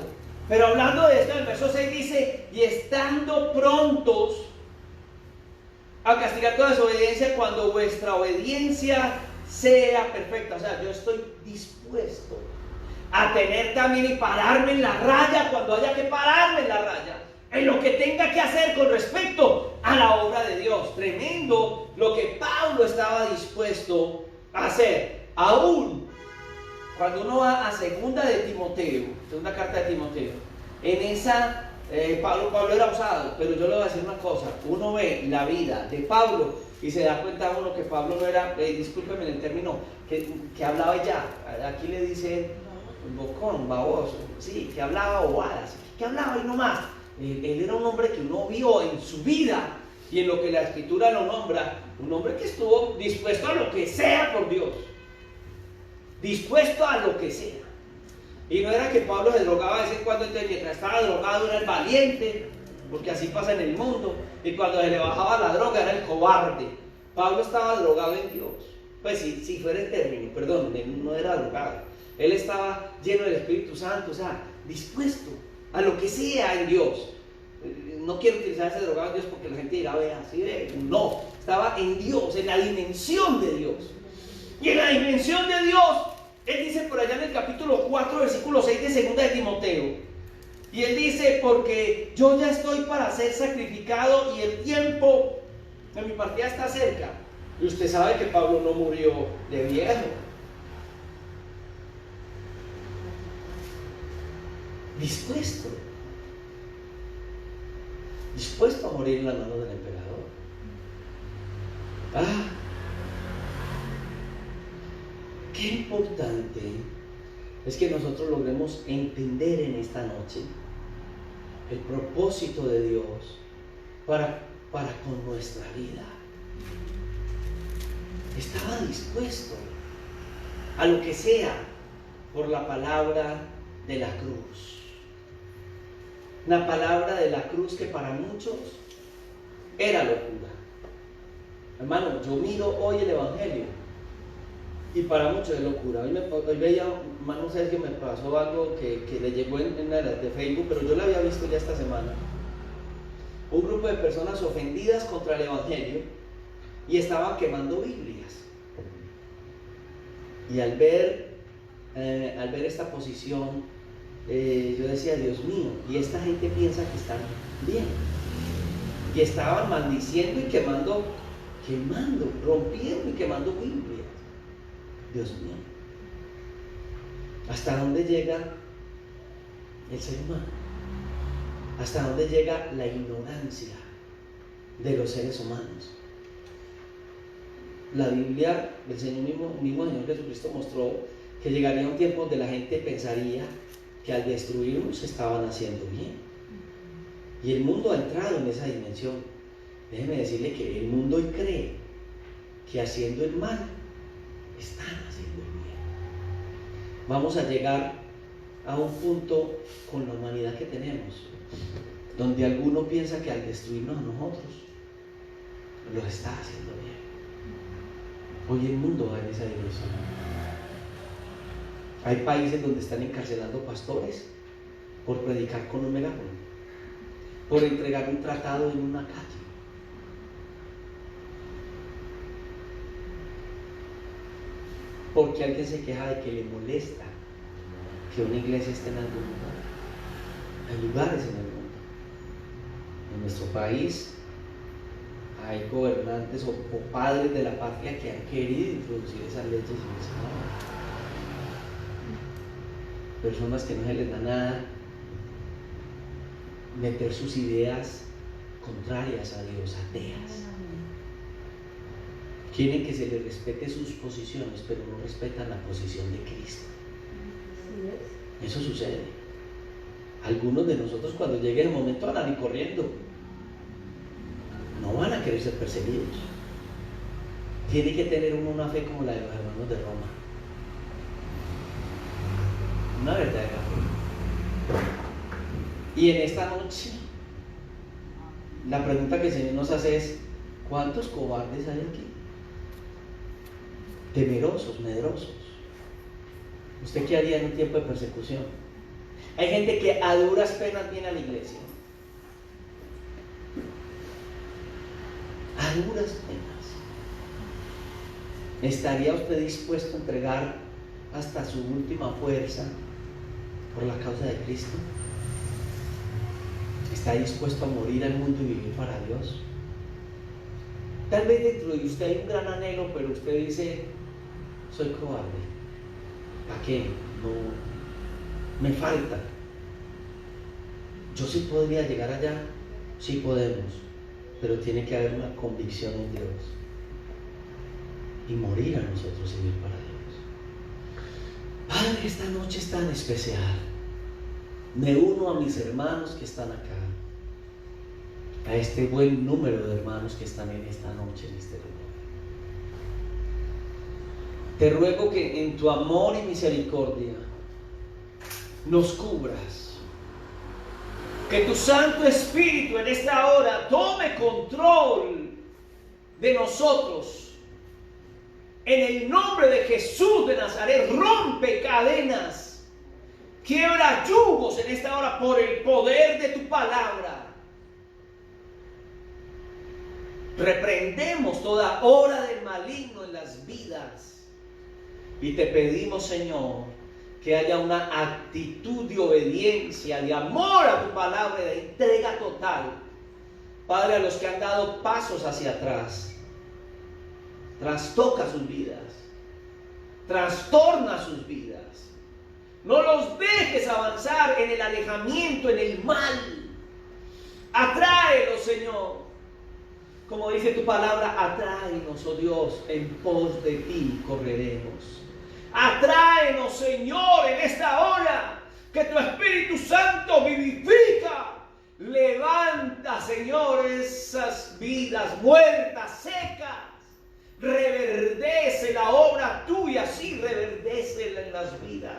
Pero hablando de esto, en el verso 6 dice, y estando prontos a castigar toda desobediencia cuando vuestra obediencia sea perfecta. O sea, yo estoy dispuesto a tener también y pararme en la raya cuando haya que pararme en la raya, en lo que tenga que hacer con respecto a la obra de Dios. Tremendo lo que Pablo estaba dispuesto a hacer. Aún cuando uno va a segunda carta de Timoteo, en esa Pablo era osado, pero yo le voy a decir una cosa, uno ve la vida de Pablo y se da cuenta uno que Pablo no era, discúlpeme el término, que hablaba ya, aquí le dicen bocón, baboso, sí, que hablaba bobadas, que hablaba y no más. Él era un hombre que uno vio en su vida y en lo que la escritura lo nombra, un hombre que estuvo dispuesto a lo que sea por Dios, dispuesto a lo que sea. Y no era que Pablo se drogaba de vez en cuando, entonces mientras estaba drogado era el valiente, porque así pasa en el mundo, y cuando se le bajaba la droga era el cobarde. Pablo estaba drogado en Dios. Pues si fuera el término, perdón, él no era drogado. Él estaba lleno del Espíritu Santo, o sea, dispuesto a lo que sea en Dios. No quiero utilizar ese drogado en Dios porque la gente dirá, vea, así ve. No, estaba en Dios, en la dimensión de Dios. Y en la dimensión de Dios, él dice por allá en el capítulo 4, versículo 6 de 2 de Timoteo. Y él dice, porque yo ya estoy para ser sacrificado y el tiempo de mi partida está cerca. Y usted sabe que Pablo no murió de viejo. Dispuesto a morir en la mano del emperador. Qué importante es que nosotros logremos entender en esta noche el propósito de Dios para con nuestra vida. Estaba dispuesto a lo que sea por la palabra de la cruz. Una palabra de la cruz que para muchos era locura. Hermano, yo miro hoy el Evangelio y para muchos es locura. Hoy veía, hermano Sergio, me pasó algo que le llegó en la de Facebook, pero yo lo había visto ya esta semana. Un grupo de personas ofendidas contra el Evangelio y estaban quemando Biblias. Y al ver esta posición, yo decía, Dios mío, y esta gente piensa que están bien. Y estaban maldiciendo y quemando, rompiendo y quemando Biblias. Dios mío, ¿hasta dónde llega el ser humano? ¿Hasta dónde llega la ignorancia de los seres humanos? La Biblia, el mismo Señor Jesucristo mostró que llegaría un tiempo donde la gente pensaría que al destruirnos estaban haciendo bien. Y el mundo ha entrado en esa dimensión. Déjeme decirle que el mundo hoy cree que haciendo el mal están haciendo el bien. Vamos a llegar a un punto con la humanidad que tenemos, donde alguno piensa que al destruirnos a nosotros lo está haciendo bien. Hoy el mundo va en esa dirección. Hay países donde están encarcelando pastores por predicar con un megáfono, por entregar un tratado en una calle. Porque alguien se queja de que le molesta que una iglesia esté en algún lugar. Hay lugares en el mundo. En nuestro país hay gobernantes o padres de la patria que han querido introducir esas leyes en el Senado. Personas que no se les da nada meter sus ideas contrarias a Dios, ateas. Quieren que se les respete sus posiciones, pero no respetan la posición de Cristo. Eso sucede. Algunos de nosotros cuando llegue el momento van a ir corriendo. No van a querer ser perseguidos. Tiene que tener uno una fe como la de los hermanos de Roma. Una verdadera fe. Y en esta noche, la pregunta que el Señor nos hace es: ¿cuántos cobardes hay aquí? Temerosos, medrosos. ¿Usted qué haría en un tiempo de persecución? Hay gente que a duras penas viene a la iglesia. A duras penas. ¿Estaría usted dispuesto a entregar hasta su última fuerza por la causa de Cristo? ¿Está dispuesto a morir al mundo y vivir para Dios? Tal vez dentro de usted hay un gran anhelo, pero usted dice: soy cobarde. ¿Para qué? No, me falta. Yo sí podría llegar allá. Sí podemos, pero tiene que haber una convicción en Dios y morir a nosotros y vivir para Dios. Padre, esta noche es tan especial. Me uno a mis hermanos que están acá, a este buen número de hermanos que están en esta noche, en este lugar. Te ruego que en tu amor y misericordia nos cubras. Que tu Santo Espíritu en esta hora tome control de nosotros. En el nombre de Jesús de Nazaret, rompe cadenas, quiebra yugos en esta hora por el poder de tu palabra. Reprendemos toda obra del maligno en las vidas y te pedimos, Señor, que haya una actitud de obediencia, de amor a tu palabra, de entrega total. Padre, a los que han dado pasos hacia atrás, trastoca sus vidas, trastorna sus vidas. No los dejes avanzar en el alejamiento, en el mal. Atráelos, Señor. Como dice tu palabra, atráenos, oh Dios, en pos de ti correremos. Atráenos, Señor, en esta hora, que tu Espíritu Santo vivifica. Levanta, Señor, esas vidas muertas, secas. Reverdece la obra tuya, sí, reverdécela en las vidas.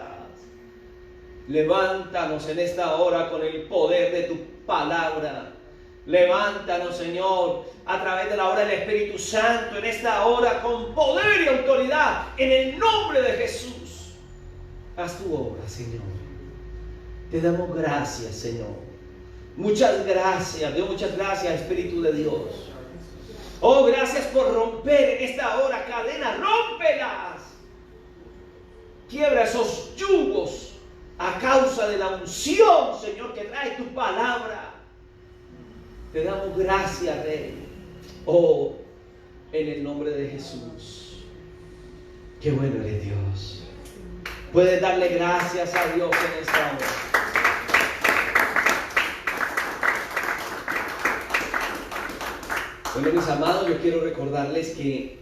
Levántanos en esta hora con el poder de tu palabra. Levántanos, Señor, a través de la obra del Espíritu Santo en esta hora con poder y autoridad en el nombre de Jesús. Haz tu obra, Señor. Te damos gracias, Señor. Muchas gracias, Dios, muchas gracias, Espíritu de Dios. Oh, gracias por romper en esta hora cadenas, rómpelas. Quiebra esos yugos a causa de la unción, Señor, que trae tu palabra. Te damos gracias, Rey. Oh, en el nombre de Jesús. Qué bueno eres, Dios. Puedes darle gracias a Dios en esta hora. Bueno, mis amados, yo quiero recordarles que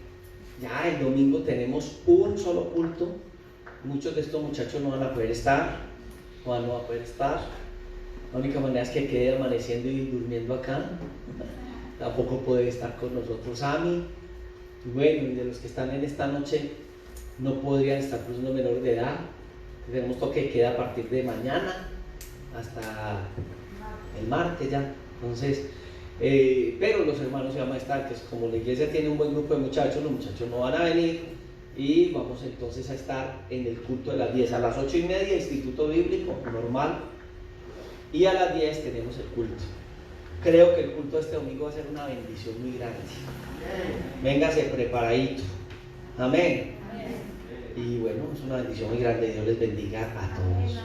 ya el domingo tenemos un solo culto. Muchos de estos muchachos no van a poder estar. Juan no va a poder estar. La única manera es que quede amaneciendo y durmiendo acá. Tampoco puede estar con nosotros Ami. Y bueno, y de los que están en esta noche no podrían estar personas menores de edad. Tenemos toque de queda a partir de mañana hasta el martes ya. Entonces, pero los hermanos se van a estar, que es como la iglesia tiene un buen grupo de muchachos, los muchachos no van a venir. Y vamos entonces a estar en el culto de las 10. A las 8:30, Instituto Bíblico, normal. Y a las 10 tenemos el culto. Creo que el culto de este domingo va a ser una bendición muy grande. Véngase preparadito. Amén. Y bueno, es una bendición muy grande. Dios les bendiga a todos.